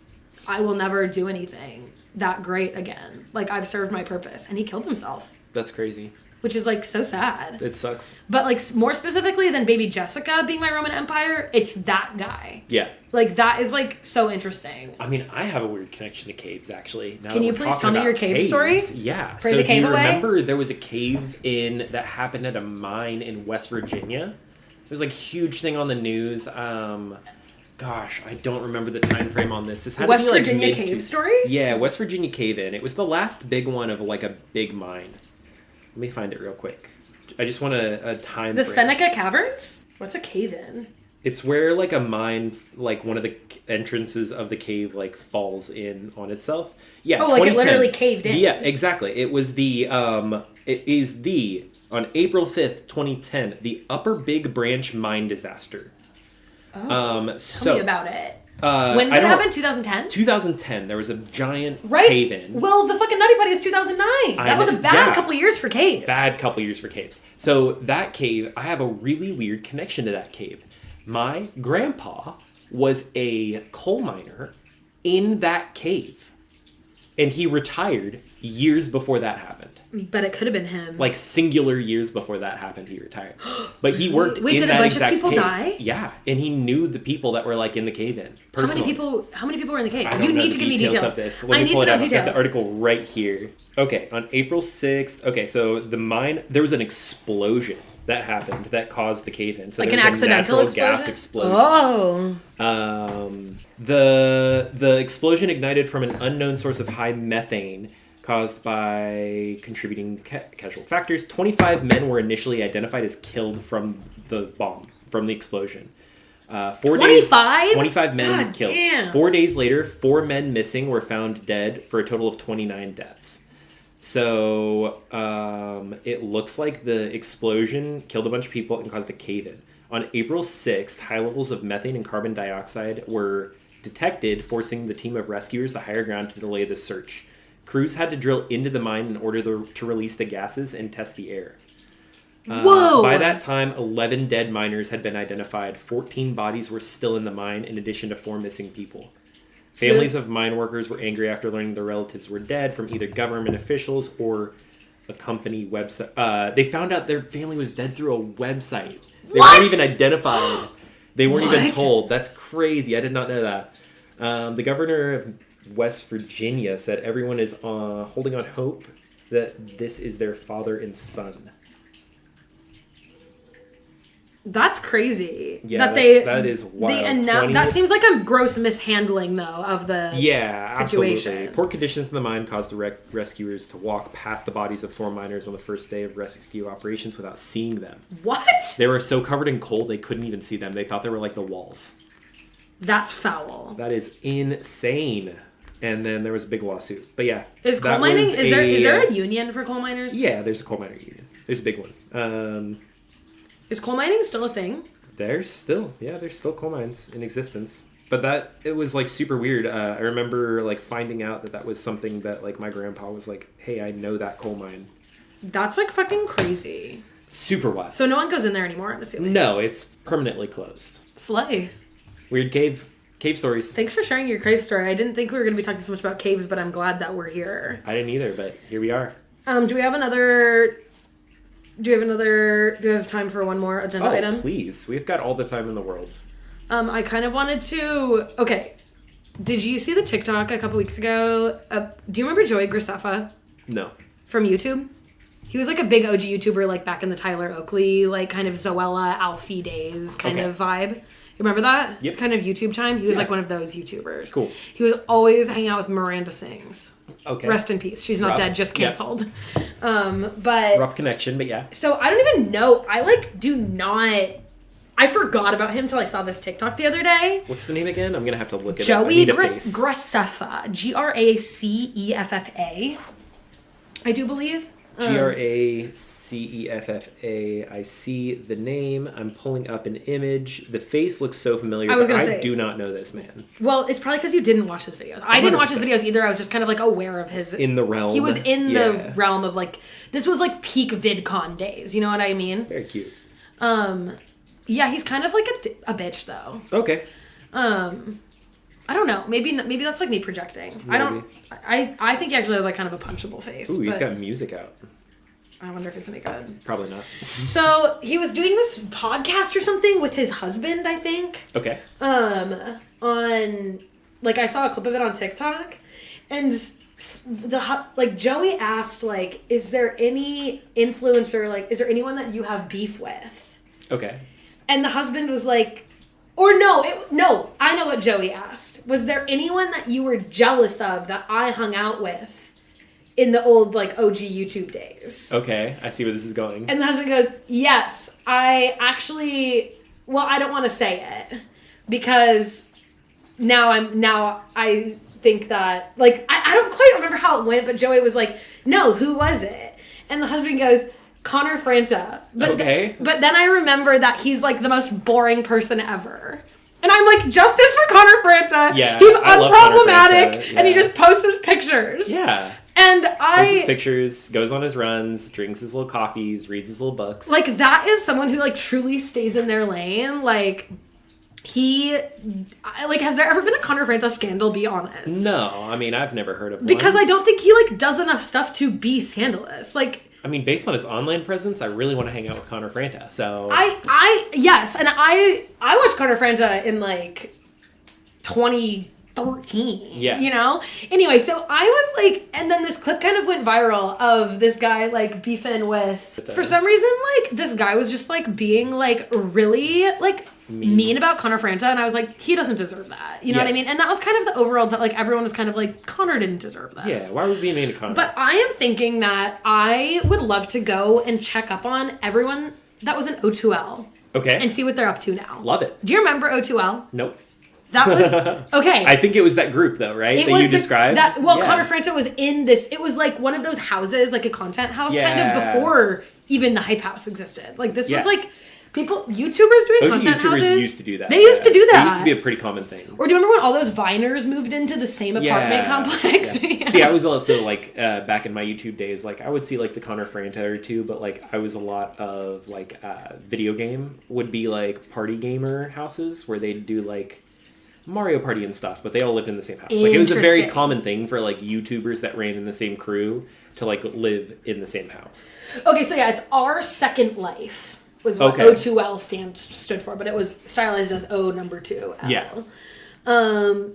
I will never do anything that great again. Like, I've served my purpose. And he killed himself. That's crazy. Which is, like, so sad. It sucks. But, like, more specifically than Baby Jessica being my Roman Empire, it's that guy. Yeah. Like, that is, like, so interesting. I mean, I have a weird connection to caves, actually. Can you please tell me your cave story? Yeah. Pray the cave do you away? remember there was a cave that happened at a mine in West Virginia? There was, like, huge thing on the news. Gosh, I don't remember the time frame on this. This had West to be, like, Virginia cave story? Yeah, West Virginia cave-in. It was the last big one of, like, a big mine. Let me find it real quick. I just want a time The frame. Seneca Caverns? What's a cave-in? It's where, like, a mine, like, one of the entrances of the cave, like, falls in on itself. Yeah, Oh, like it 2010. literally caved in. Yeah, exactly. It was on April 5th, 2010, the Upper Big Branch mine disaster. Tell me about it. When did it happen? 2010? 2010. There was a giant Right? cave-in. Well, the fucking Nutty Putty is 2009. That was a bad couple years for caves. Bad couple years for caves. So that cave, I have a really weird connection to that cave. My grandpa was a coal miner in that cave. And he retired years before that happened. But it could have been him. Like, singular years before that happened, he retired. But he worked Wait, in did that a bunch exact of people cave. die? Yeah, and he knew the people that were, like, in the cave-in personally. How many people were in the cave? I don't You know need the to give me details. of this. Let I me need pull to it know up. I've got details. the article right here. Okay, on April 6th. Okay, so the mine, there was an explosion that happened that caused the cave-in. So Like there an was a accidental natural explosion? gas explosion. Oh. The explosion ignited from an unknown source of high methane caused by contributing casual factors. 25 men were initially identified as killed from the bomb, from the explosion. 25? 25 men God killed. damn. 4 days later, 4 men missing were found dead for a total of 29 deaths. So it looks like the explosion killed a bunch of people and caused a cave-in. On April 6th, high levels of methane and carbon dioxide were detected, forcing the team of rescuers to higher ground to delay the search. Crews had to drill into the mine in order to release the gases and test the air. Whoa! By that time, 11 dead miners had been identified. 14 bodies were still in the mine, in addition to 4 missing people. Families of mine workers were angry after learning their relatives were dead from either government officials or a company website. They found out their family was dead through a website. They weren't even identified. They weren't even told. That's crazy. I did not know that. The governor of West Virginia said everyone is holding on hope that this is their father and son. That's crazy. Yeah, that is wild. That seems like a gross mishandling, though, of the situation. Absolutely. Poor conditions in the mine caused the rescuers to walk past the bodies of 4 miners on the first day of rescue operations without seeing them. What? They were so covered in coal they couldn't even see them. They thought they were like the walls. That's foul. That is insane. And then there was a big lawsuit. But yeah. Is coal mining, is there a union for coal miners? Yeah, there's a coal miner union. There's a big one. Is coal mining still a thing? There's still coal mines in existence. But it was like super weird. I remember like finding out that was something that like my grandpa was like, hey, I know that coal mine. That's like fucking crazy. Super wild. So no one goes in there anymore, I'm assuming. No, it's permanently closed. Slay. Weird cave stories. Thanks for sharing your cave story. I didn't think we were going to be talking so much about caves, but I'm glad that we're here. I didn't either, but here we are. Do we have time for one more agenda item? Please. We've got all the time in the world. I kind of wanted to... Okay. Did you see the TikTok a couple weeks ago? Do you remember Joey Graceffa? No. From YouTube? He was like a big OG YouTuber like back in the Tyler Oakley, like kind of Zoella, Alfie days kind of vibe. You remember that? Yep. Kind of YouTube time? He was like one of those YouTubers. Cool. He was always hanging out with Miranda Sings. Okay. Rest in peace. She's not Rough. dead, just canceled. Yep. But rough connection, but yeah. So I don't even know. I forgot about him till I saw this TikTok the other day. What's the name again? I'm gonna have to look it up. Joey Graceffa. Graceffa. I do believe. Graceffa. I see the name. I'm pulling up an image. The face looks so familiar. I do not know this man. Well, it's probably because you didn't watch his videos. I didn't watch his videos either. I was just kind of like aware of his... In the realm. He was in the realm of like... This was like peak VidCon days. You know what I mean? Very cute. Yeah, he's kind of like a bitch though. Okay. I don't know. Maybe that's like me projecting. Maybe. I think he actually has like kind of a punchable face. Ooh, he's got music out. I wonder if it's any good. Probably not. So he was doing this podcast or something with his husband, I think. Okay. On on, like, I saw a clip of it on TikTok, and Joey asked, like, is there any influencer, like, is there anyone that you have beef with? Okay. And the husband was like, or no, I know what Joey asked. Was there anyone that you were jealous of that I hung out with in the old, like, OG YouTube days? Okay, I see where this is going. And the husband goes, yes, I actually, well, I don't want to say it because now I think that, like, I don't quite remember how it went, but Joey was like, no, who was it? And the husband goes, Connor Franta. But okay. But then I remember that he's, like, the most boring person ever. And I'm like, justice for Connor Franta. Yeah, he's I love Connor unproblematic, Franta, yeah. and he just posts his pictures. Yeah. And Posts his pictures, goes on his runs, drinks his little coffees, reads his little books. Like, that is someone who, like, truly stays in their lane. Like, has there ever been a Connor Franta scandal, be honest? No, I mean, I've never heard of one. Because I don't think he, like, does enough stuff to be scandalous. Like, I mean, based on his online presence, I really want to hang out with Connor Franta, so... Yes, and I watched Connor Franta in, like, 2013. Yeah. You know? Anyway, so I was like, and then this clip kind of went viral of this guy, like, beefing with, for some reason, like, this guy was just, like, being, like, really, like, mean about Connor Franta, and I was like, he doesn't deserve that. You know what I mean? And that was kind of the overall, like, everyone was kind of like, Connor didn't deserve this. Yeah, why would we be mean to Connor? But I am thinking that I would love to go and check up on everyone that was in O2L. Okay. And see what they're up to now. Love it. Do you remember O2L? Nope. That was, okay. I think it was that group, though, right? That you described? Connor Franta was in this, it was like one of those houses, like a content house, kind of before even the Hype House existed. Like, this was like, YouTubers doing content YouTubers houses. used to do that. They used to do that. It used to be a pretty common thing. Or do you remember when all those Viners moved into the same apartment complex? Yeah. See, I was also, like, back in my YouTube days, like, I would see, like, the Connor Franta or two, but, like, I was a lot of, like, video game would be, like, party gamer houses where they'd do, like, Mario Party and stuff, but they all lived in the same house. Like, it was a very common thing for, like, YouTubers that ran in the same crew to, like, live in the same house. Okay, so yeah, it's Our Second Life was what O2L stood for, but it was stylized as O number 2L. Yeah.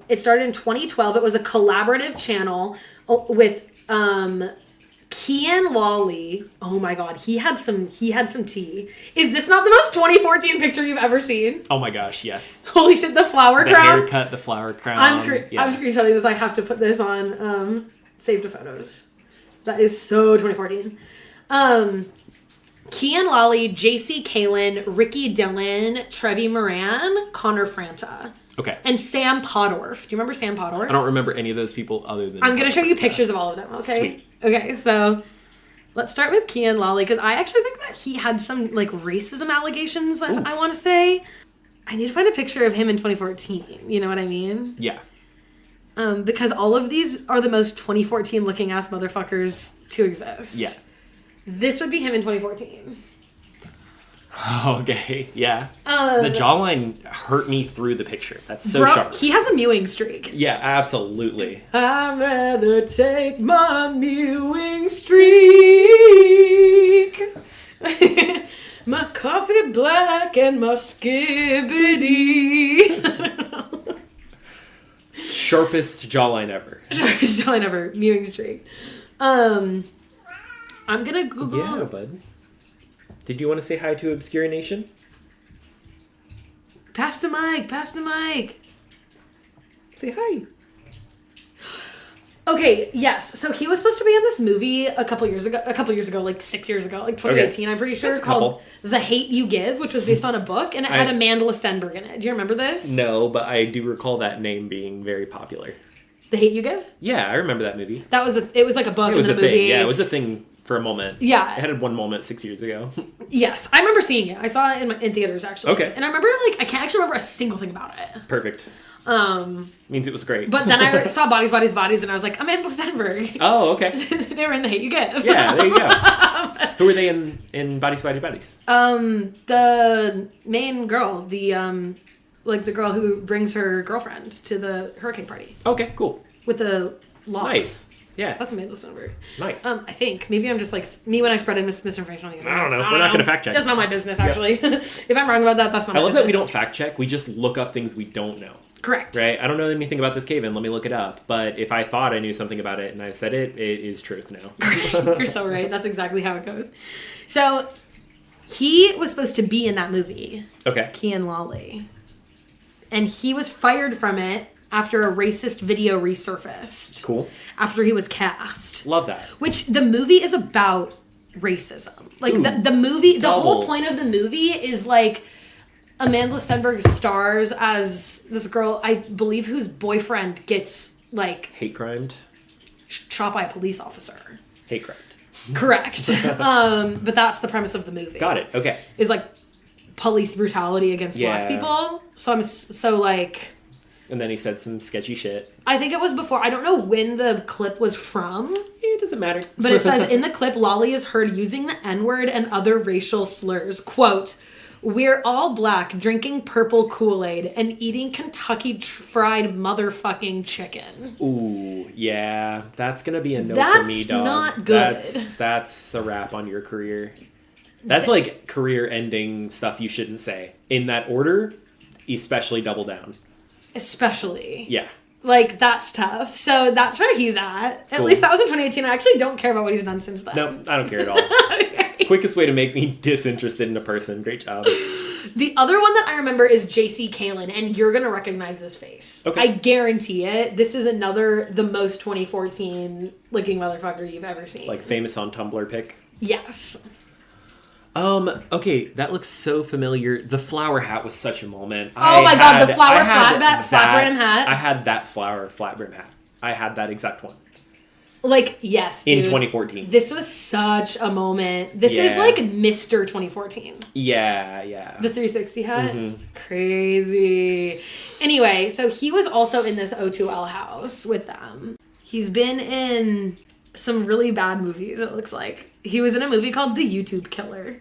It started in 2012. It was a collaborative channel with Kian Lawley. Oh my god, he had some tea. Is this not the most 2014 picture you've ever seen? Oh my gosh, yes. Holy shit, the flower crown. The haircut, the flower crown. I'm screenshotting this. I have to put this on Save to Photos. That is so 2014. Kian Lawley, JC Kalen, Ricky Dillon, Trevi Moran, Connor Franta. Okay. And Sam Podorf. Do you remember Sam Podorf? I don't remember any of those people other than... I'm going to show you pictures of all of them, okay? Sweet. Okay, so let's start with Kian Lawley, because I actually think that he had some, like, racism allegations, I want to say. I need to find a picture of him in 2014. You know what I mean? Yeah. Because all of these are the most 2014 looking ass motherfuckers to exist. Yeah. This would be him in 2014. Okay, yeah. The jawline hurt me through the picture. That's so sharp. He has a mewing streak. Yeah, absolutely. I'd rather take my mewing streak. My coffee black and my skibbity. Sharpest jawline ever. Sharpest jawline ever. Mewing streak. I'm gonna Google. Yeah, bud. Did you want to say hi to Obscuranation? Pass the mic. Say hi. Okay, yes. So he was supposed to be in this movie a couple years ago, like 6 years ago, like 2018, I'm pretty sure, That's called The Hate You Give, which was based on a book, and it had Amanda Stenberg in it. Do you remember this? No, but I do recall that name being very popular. The Hate You Give? Yeah, I remember that movie. It was like a book It was and a then a movie. thing. Yeah, it was a thing for a moment. Yeah. It had one moment 6 years ago. Yes, I remember seeing it. I saw it in theaters, actually. Okay. And I remember, like, I can't actually remember a single thing about it. Perfect. Means it was great. But then I saw Bodies, and I was like, Amanda Stenberg. Oh, okay. They were in The Hate You Give. Yeah, there you go. Who were they in Bodies? The main girl, the girl who brings her girlfriend to the hurricane party. Okay, cool. With the locks. Nice. Yeah. That's Amanda Stenberg. Nice. I think. Maybe I'm just like, me when I spread misinformation on the internet. I don't know. We're not going to fact check. That's not my business, actually. If I'm wrong about that, that's not my business. I love that we don't fact check. We just look up things we don't know. Correct. Right? I don't know anything about this cave-in. Let me look it up. But if I thought I knew something about it and I said it, it is truth now. You're so right. That's exactly how it goes. So he was supposed to be in that movie. Okay. Kian Lawley. And he was fired from it after a racist video resurfaced. Cool. After he was cast. Love that. Which the movie is about racism. Like Ooh, the movie, the whole doubles. point of the movie is like Amanda Stenberg stars as this girl, I believe, whose boyfriend gets like Hate crimed. shot by a police officer. Hate crimed. Correct. But that's the premise of the movie. Got it. Okay. Is like police brutality against black Yeah. people. So I'm so like. And then he said some sketchy shit. I think it was before. I don't know when the clip was from. It doesn't matter. But it says in the clip, Lolly is heard using the N-word and other racial slurs. Quote, "We're all black, drinking purple Kool-Aid and eating Kentucky fried motherfucking chicken." Ooh, yeah. That's going to be a no for That's me, dog. not good. That's a wrap on your career. That's like career-ending stuff you shouldn't say. In that order, especially double down. Especially. Yeah. Like, that's tough. So that's where he's at. At Cool. least that was in 2018. I actually don't care about what he's done since then. No, I don't care at all. Okay. Quickest way to make me disinterested in a person. Great job. The other one that I remember is JC Kalen, and you're going to recognize this face. Okay. I guarantee it. This is the most 2014 looking motherfucker you've ever seen. Like famous on Tumblr pic. Yes. Okay, that looks so familiar. The flower hat was such a moment. Oh my God, the flower I had flat brim hat. I had that flower flat brim hat. I had that exact one. Like, yes, dude. In 2014. This was such a moment. This is Yeah. like Mr. 2014. Yeah. The 360 hat? Mhm. Crazy. Anyway, so he was also in this O2L house with them. He's been in some really bad movies, it looks like. He was in a movie called The YouTube Killer.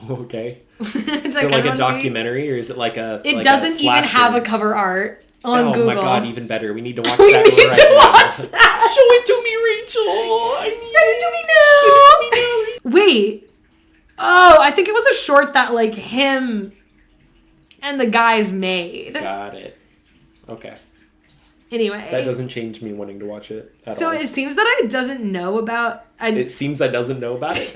Okay. Which So I like kinda a wanna see. documentary, or is it like a It like doesn't even slasher? have a cover art on Oh Google. my God, even better. We need to watch We that need right to now. watch that. Show it to me, Rachel. Send it to me now. Wait. Oh, I think it was a short that like him and the guys made. Got it. Okay. Anyway. That doesn't change me wanting to watch it at So all. it seems that I doesn't know about. It seems I doesn't know about it.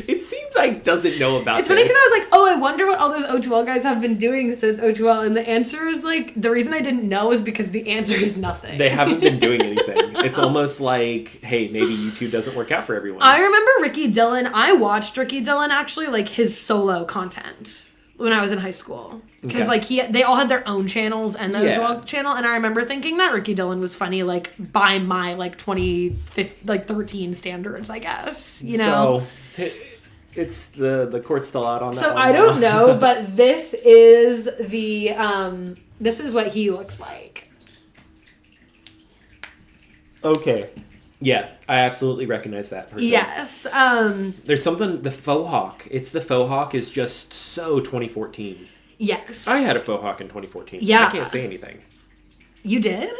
It seems I doesn't know about It's funny this. because I was like, oh, I wonder what all those O2L guys have been doing since O2L. And the answer is like, the reason I didn't know is because the answer is nothing. They haven't been doing anything. It's almost like, hey, maybe YouTube doesn't work out for everyone. I remember Ricky Dillon. I watched Ricky Dillon actually, like his solo content when I was in high school. Because Okay. like they all had their own channels and the Yeah. O2L channel. And I remember thinking that Ricky Dillon was funny, like by my like 2013 standards, I guess. You know? So, it's the court's still out on that So one I don't now. know, but this is the this is what he looks like. Okay. Yeah, I absolutely recognize that person. Yes. There's something, the faux hawk. It's the faux hawk is just so 2014. Yes. I had a faux hawk in 2014. Yeah. I can't say anything. You did?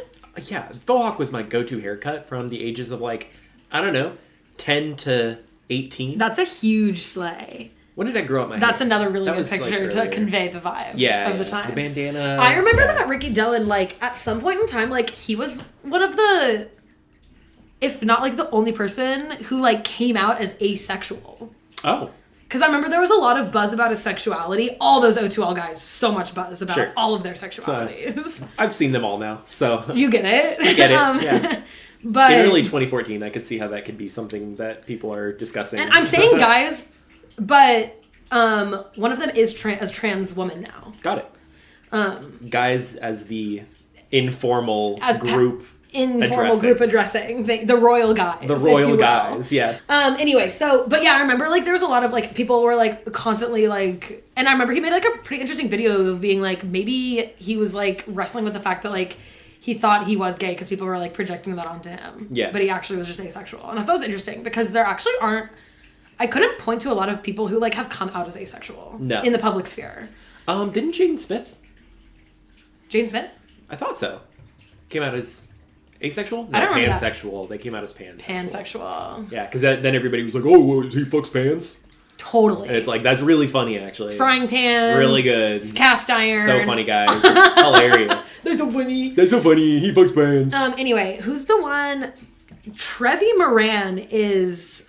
Yeah, faux hawk was my go-to haircut from the ages of like, I don't know, 10 to 18. That's a huge sleigh. When did I grow up my That's hair? another really That good was, like, picture to earlier. convey the vibe of the time. The bandana. I remember yeah. that Ricky Dillon, like, at some point in time, like, he was one of the, if not, like, the only person who, like, came out as asexual. Oh. Because I remember there was a lot of buzz about his sexuality. All those O2L guys, so much buzz about Sure. all of their sexualities. I've seen them all now, so. You get it? I get it, yeah. But, In early 2014, I could see how that could be something that people are discussing. and I'm saying guys, but one of them is a trans woman now. Got it. Guys as the informal As group. Informal addressing. group addressing thing, the royal guys. The if royal you will. guys, yes. Anyway, so, but yeah, I remember, like, there was a lot of, like, people were, like, constantly, like, and I remember he made, like, a pretty interesting video of being, like, maybe he was, like, wrestling with the fact that, like, he thought he was gay because people were, like, projecting that onto him. Yeah. But he actually was just asexual. And I thought it was interesting because there actually aren't, I couldn't point to a lot of people who, like, have come out as asexual. No. In the public sphere. Didn't Jaden Smith? Jaden Smith? I thought so. Came out as asexual? I don't remember that. pansexual. They came out as pansexual. Pansexual. Yeah, because then everybody was like, oh, well, he fucks pans? Totally. And it's like, that's really funny, actually. Frying pans. Really good. Cast iron. So funny, guys. Hilarious. That's so funny. That's so funny. He fucks pans. Anyway, who's the one? Trevi Moran is,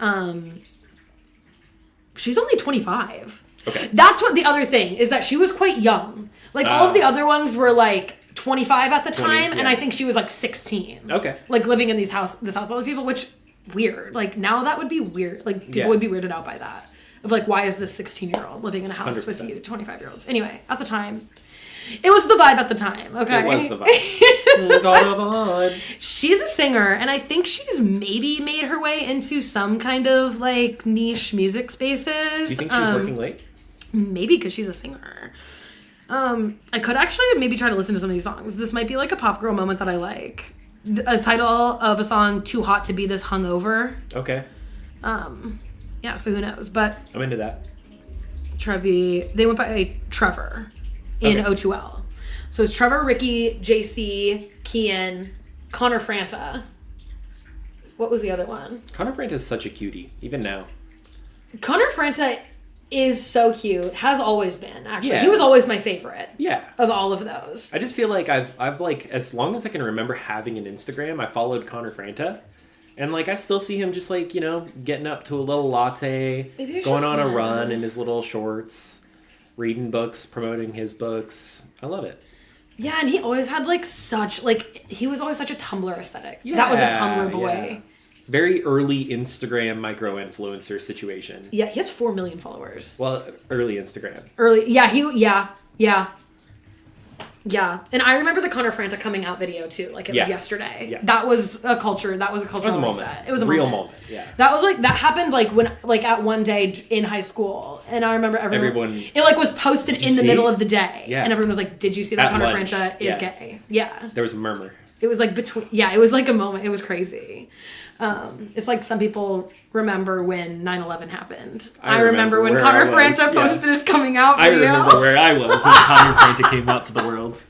she's only 25. Okay. That's what the other thing is, that she was quite young. Like, all of the other ones were, like, 25 at the 20, time, and yeah. I think she was, like, 16. Okay. Like, living in this house with people, which, weird. Like, now that would be weird. Like, people would be weirded out by that. Of, like, why is this 16-year-old living in a house 100%. with you 25-year-olds? Anyway, at the time, it was the vibe at the time, okay? It was the vibe. Got a vibe. She's a singer, and I think she's maybe made her way into some kind of, like, niche music spaces. Do you think she's working late? Maybe, because she's a singer. I could actually maybe try to listen to some of these songs. This might be, like, a pop girl moment that I like. A title of a song, Too Hot to Be This Hungover. Okay. Yeah, so who knows? But I'm into that. Trevi, they went by Trevor in Okay. O2L. So it's Trevor, Ricky, JC, Kian, Connor Franta. What was the other one? Connor Franta is such a cutie, even now. Connor Franta is so cute. Has always been, actually. Yeah. He was always my favorite Yeah. of all of those. I just feel like I've like, as long as I can remember having an Instagram, I followed Connor Franta. And, like, I still see him just, like, you know, getting up to a little latte, Maybe I going should on a follow run him. in his little shorts, reading books, promoting his books. I love it. Yeah, and he always had, like, such, like, he was always such a Tumblr aesthetic. That was a Tumblr boy. Yeah. Very early Instagram micro-influencer situation. Yeah, he has 4 million followers. Well, early Instagram. Yeah. And I remember the Connor Franta coming out video too. Like, it was yesterday. Yeah. That was a culture. That was a cultural It was a reset. moment. It was a real moment. Yeah. That was like, that happened like when, like at one day in high school. And I remember everyone it like was posted in the middle of the day. Yeah. And everyone was like, did you see that At Connor lunch. Franta is gay? Yeah. There was a murmur. It was like it was like a moment. It was crazy. It's like some people remember when 9/11 happened. I remember when Connor Franta posted his coming out video. I remember where I was when Connor Franta came out to the world.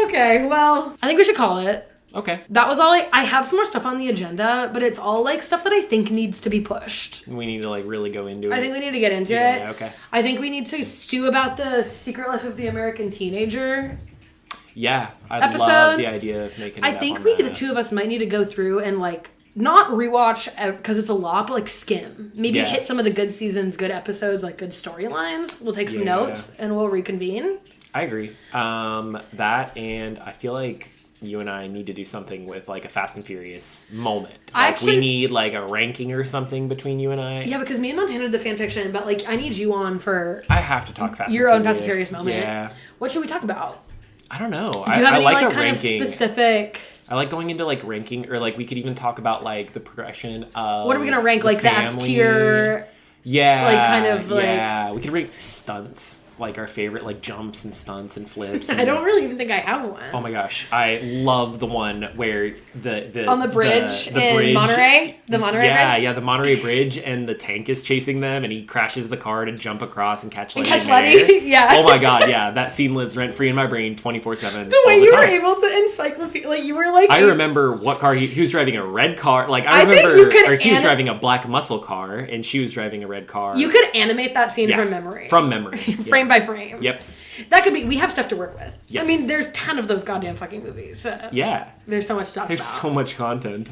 Okay, well, I think we should call it. Okay. That was all I have some more stuff on the agenda, but it's all like stuff that I think needs to be pushed. We need to like really go into it. I think we need to get into it. Yeah, okay. I think we need to stew about the Secret Life of the American Teenager. Yeah, I episode. love the idea of making it I think we, the two of us, might need to go through and like not rewatch because it's a lot, but like skim. Maybe hit some of the good seasons, good episodes, like good storylines. We'll take some notes and we'll reconvene. I agree. That, and I feel like you and I need to do something with like a Fast and Furious moment. Like we need like a ranking or something between you and I. Yeah, because me and Montana did the fan fiction, but like I need you on for I have to talk Fast your and own Furious. Fast and Furious moment. Yeah. What should we talk about? I don't know. Do you have any like like a kind ranking. of specific? I like going into like ranking, or like we could even talk about like the progression of What are we gonna rank? Like the S tier? Yeah. Like kind of like. Yeah, we could rank stunts. Like our favorite like jumps and stunts and flips. And, I don't really even think I have one. Oh my gosh, I love the one where the on the bridge the in bridge, Monterey, the Monterey bridge. Yeah, the Monterey bridge, and the tank is chasing them, and he crashes the car to jump across and catch Letty. Yeah. Oh my god, yeah, that scene lives rent free in my brain 24/7. The way you were able to encyclopedia, like you were like. I remember what car he was driving, a red car. Like I think remember, you could or he was driving a black muscle car, and she was driving a red car. You could animate that scene from memory. From memory, frame by frame. Yep. That could be. We have stuff to work with. Yes. I mean, there's 10 of those goddamn fucking movies. Yeah. There's so much to talk about. There's so much content.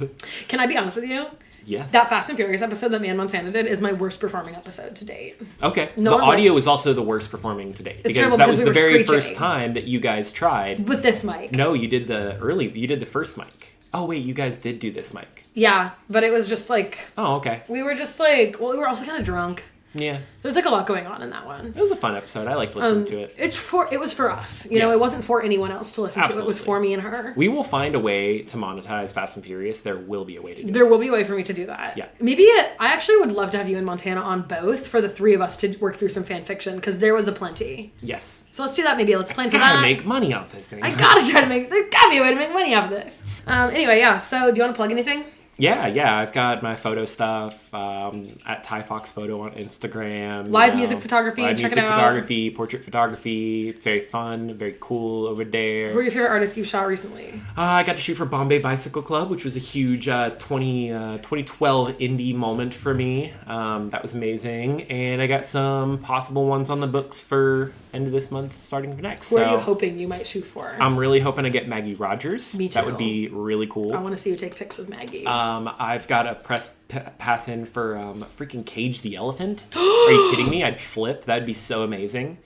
Can I be honest with you? Yes. That Fast and Furious episode that me and Montana did is my worst performing episode to date. Okay. The audio is also the worst performing to date. Because that was the very first time that you guys tried. With this mic. No, you did the first mic. Oh, wait, you guys did do this mic. Yeah, but it was just like... Oh, okay. We were just like... Well, we were also kind of drunk. Yeah. There was like a lot going on in that one. It was a fun episode. I liked listening to it. It was for us. You know, it wasn't for anyone else to listen to. It was for me and her. We will find a way to monetize Fast and Furious. There will be a way to do it. There will be a way for me to do that. Yeah. Maybe I actually would love to have you and Montana on both for the three of us to work through some fan fiction because there was a plenty. Yes. So let's do that. Maybe let's plan for Gotta that. make money off this thing. I gotta try to make. There's gotta be a way to make money off of this. Anyway, yeah. So do you want to plug anything? Yeah. I've got my photo stuff at Ty Fox Photo on Instagram. Live music photography, live check music it out. photography, portrait photography. It's very fun, very cool over there. Who are your favorite artists you've shot recently? I got to shoot for Bombay Bicycle Club, which was a huge 2012 indie moment for me. That was amazing. And I got some possible ones on the books for end of this month, starting for next. Who are you hoping you might shoot for? I'm really hoping to get Maggie Rogers. Me too. That would be really cool. I want to see you take pics of Maggie. I've got a press pass in for freaking Cage the Elephant. Are you kidding me? I'd flip. That'd be so amazing.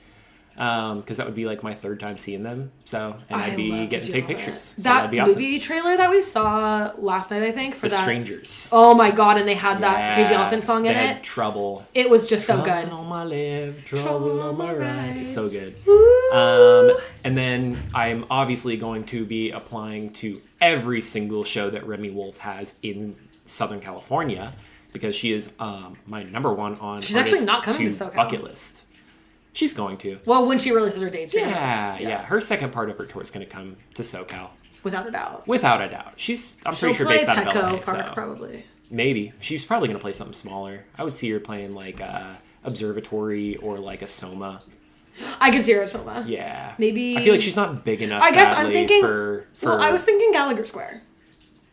Because that would be like my third time seeing them. So, and I'd be getting to take pictures. So that that'd be awesome. movie trailer that we saw last night, I think, for The that. Strangers. Oh my god, and they had that Crazy Elephant song in they had it. Trouble. It was just so good. Trouble on my left, trouble on my right. It's so good. Woo! And then I'm obviously going to be applying to every single show that Remy Wolf has in Southern California, because she is my number one on She's actually not coming to SoCal. bucket list. She's going to. Well, when she releases her dates. Yeah. Her second part of her tour is going to come to SoCal. Without a doubt. Without a doubt. I'm pretty sure play based out of Petco LA. Park, So. probably. Maybe. She's probably going to play something smaller. I would see her playing like Observatory or like a Soma. I could see her at Soma. Yeah. Maybe. I feel like she's not big enough. I guess sadly, I'm thinking. For... Well, I was thinking Gallagher Square,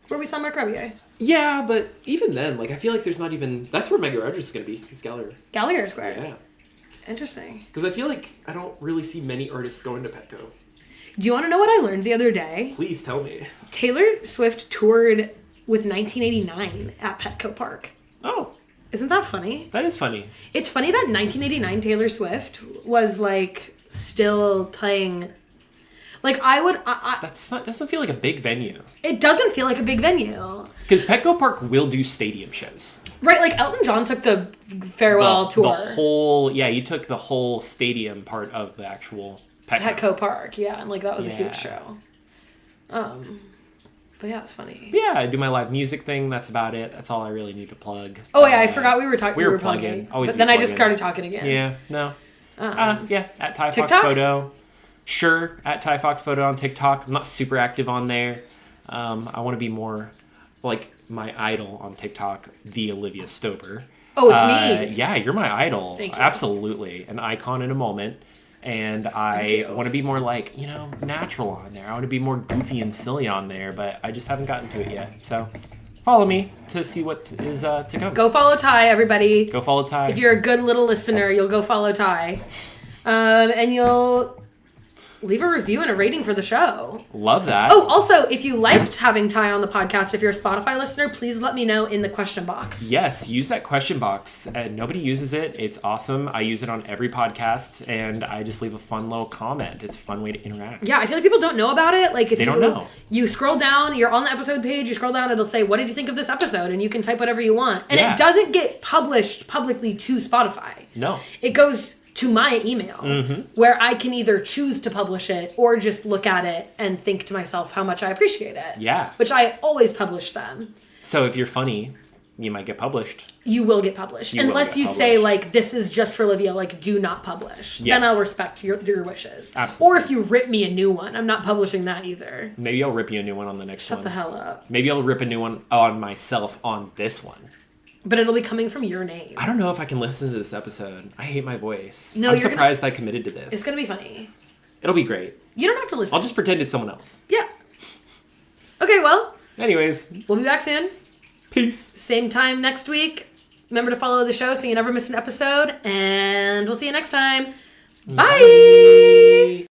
where we saw Mark Rebier. Yeah, but even then, like I feel like there's not even. That's where Maggie Rogers is going to be. It's Gallagher. Gallagher Square. Yeah. Interesting. Because I feel like I don't really see many artists going to Petco. Do you want to know what I learned the other day? Please tell me. Taylor Swift toured with 1989 at Petco Park. Oh, Isn't that funny? that is funny. It's funny that 1989 Taylor Swift was like still playing. Like That doesn't feel like a big venue. it doesn't feel like a big venue. Because Petco Park will do stadium shows. Right, like Elton John took the farewell tour. You took the whole stadium part of the actual Petco Park, yeah, and like that was a Yeah. huge show. But yeah, it's funny. Yeah, I do my live music thing. That's about it. That's all I really need to plug. Oh yeah, I forgot we were talking. We were plugging. plugging. Always But be then I just plugging. started talking again. Yeah, no. At Ty Fox TikTok? Photo. Sure, at Ty Fox Photo on TikTok. I'm not super active on there. I want to be more like my idol on TikTok, the Olivia Stober. Oh, it's me. Yeah, you're my idol. Thank you. Absolutely. An icon in a moment. And I want to be more like, natural on there. I want to be more goofy and silly on there, but I just haven't gotten to it yet. So follow me to see what is to come. Go follow Ty, everybody. Go follow Ty. If you're a good little listener, you'll go follow Ty. And you'll leave a review and a rating for the show. Love that. Oh, also, if you liked having Ty on the podcast, if you're a Spotify listener, please let me know in the question box. Yes, use that question box. Nobody uses it. It's awesome. I use it on every podcast, and I just leave a fun little comment. It's a fun way to interact. Yeah, I feel like people don't know about it. Like if They don't know. You scroll down, you're on the episode page, you scroll down, it'll say, what did you think of this episode? And you can type whatever you want. And Yeah. it doesn't get published publicly to Spotify. No. It goes to my email, where I can either choose to publish it or just look at it and think to myself how much I appreciate it. Yeah. Which I always publish them. So if you're funny, you might get published. You will get published. You will Unless get you say, published. like, this is just for Olivia, like, do not publish. Yeah. Then I'll respect your wishes. Absolutely. Or if you rip me a new one, I'm not publishing that either. Maybe I'll rip you a new one on the next one. Shut the hell up. Maybe I'll rip a new one on myself on this one. But it'll be coming from your name. I don't know if I can listen to this episode. I hate my voice. No, I'm you're surprised I committed to this. It's going to be funny. It'll be great. You don't have to listen. I'll just pretend it's someone else. Yeah. Okay, well, Anyways, we'll be back soon. peace. Same time next week. Remember to follow the show so you never miss an episode. And we'll see you next time. Bye.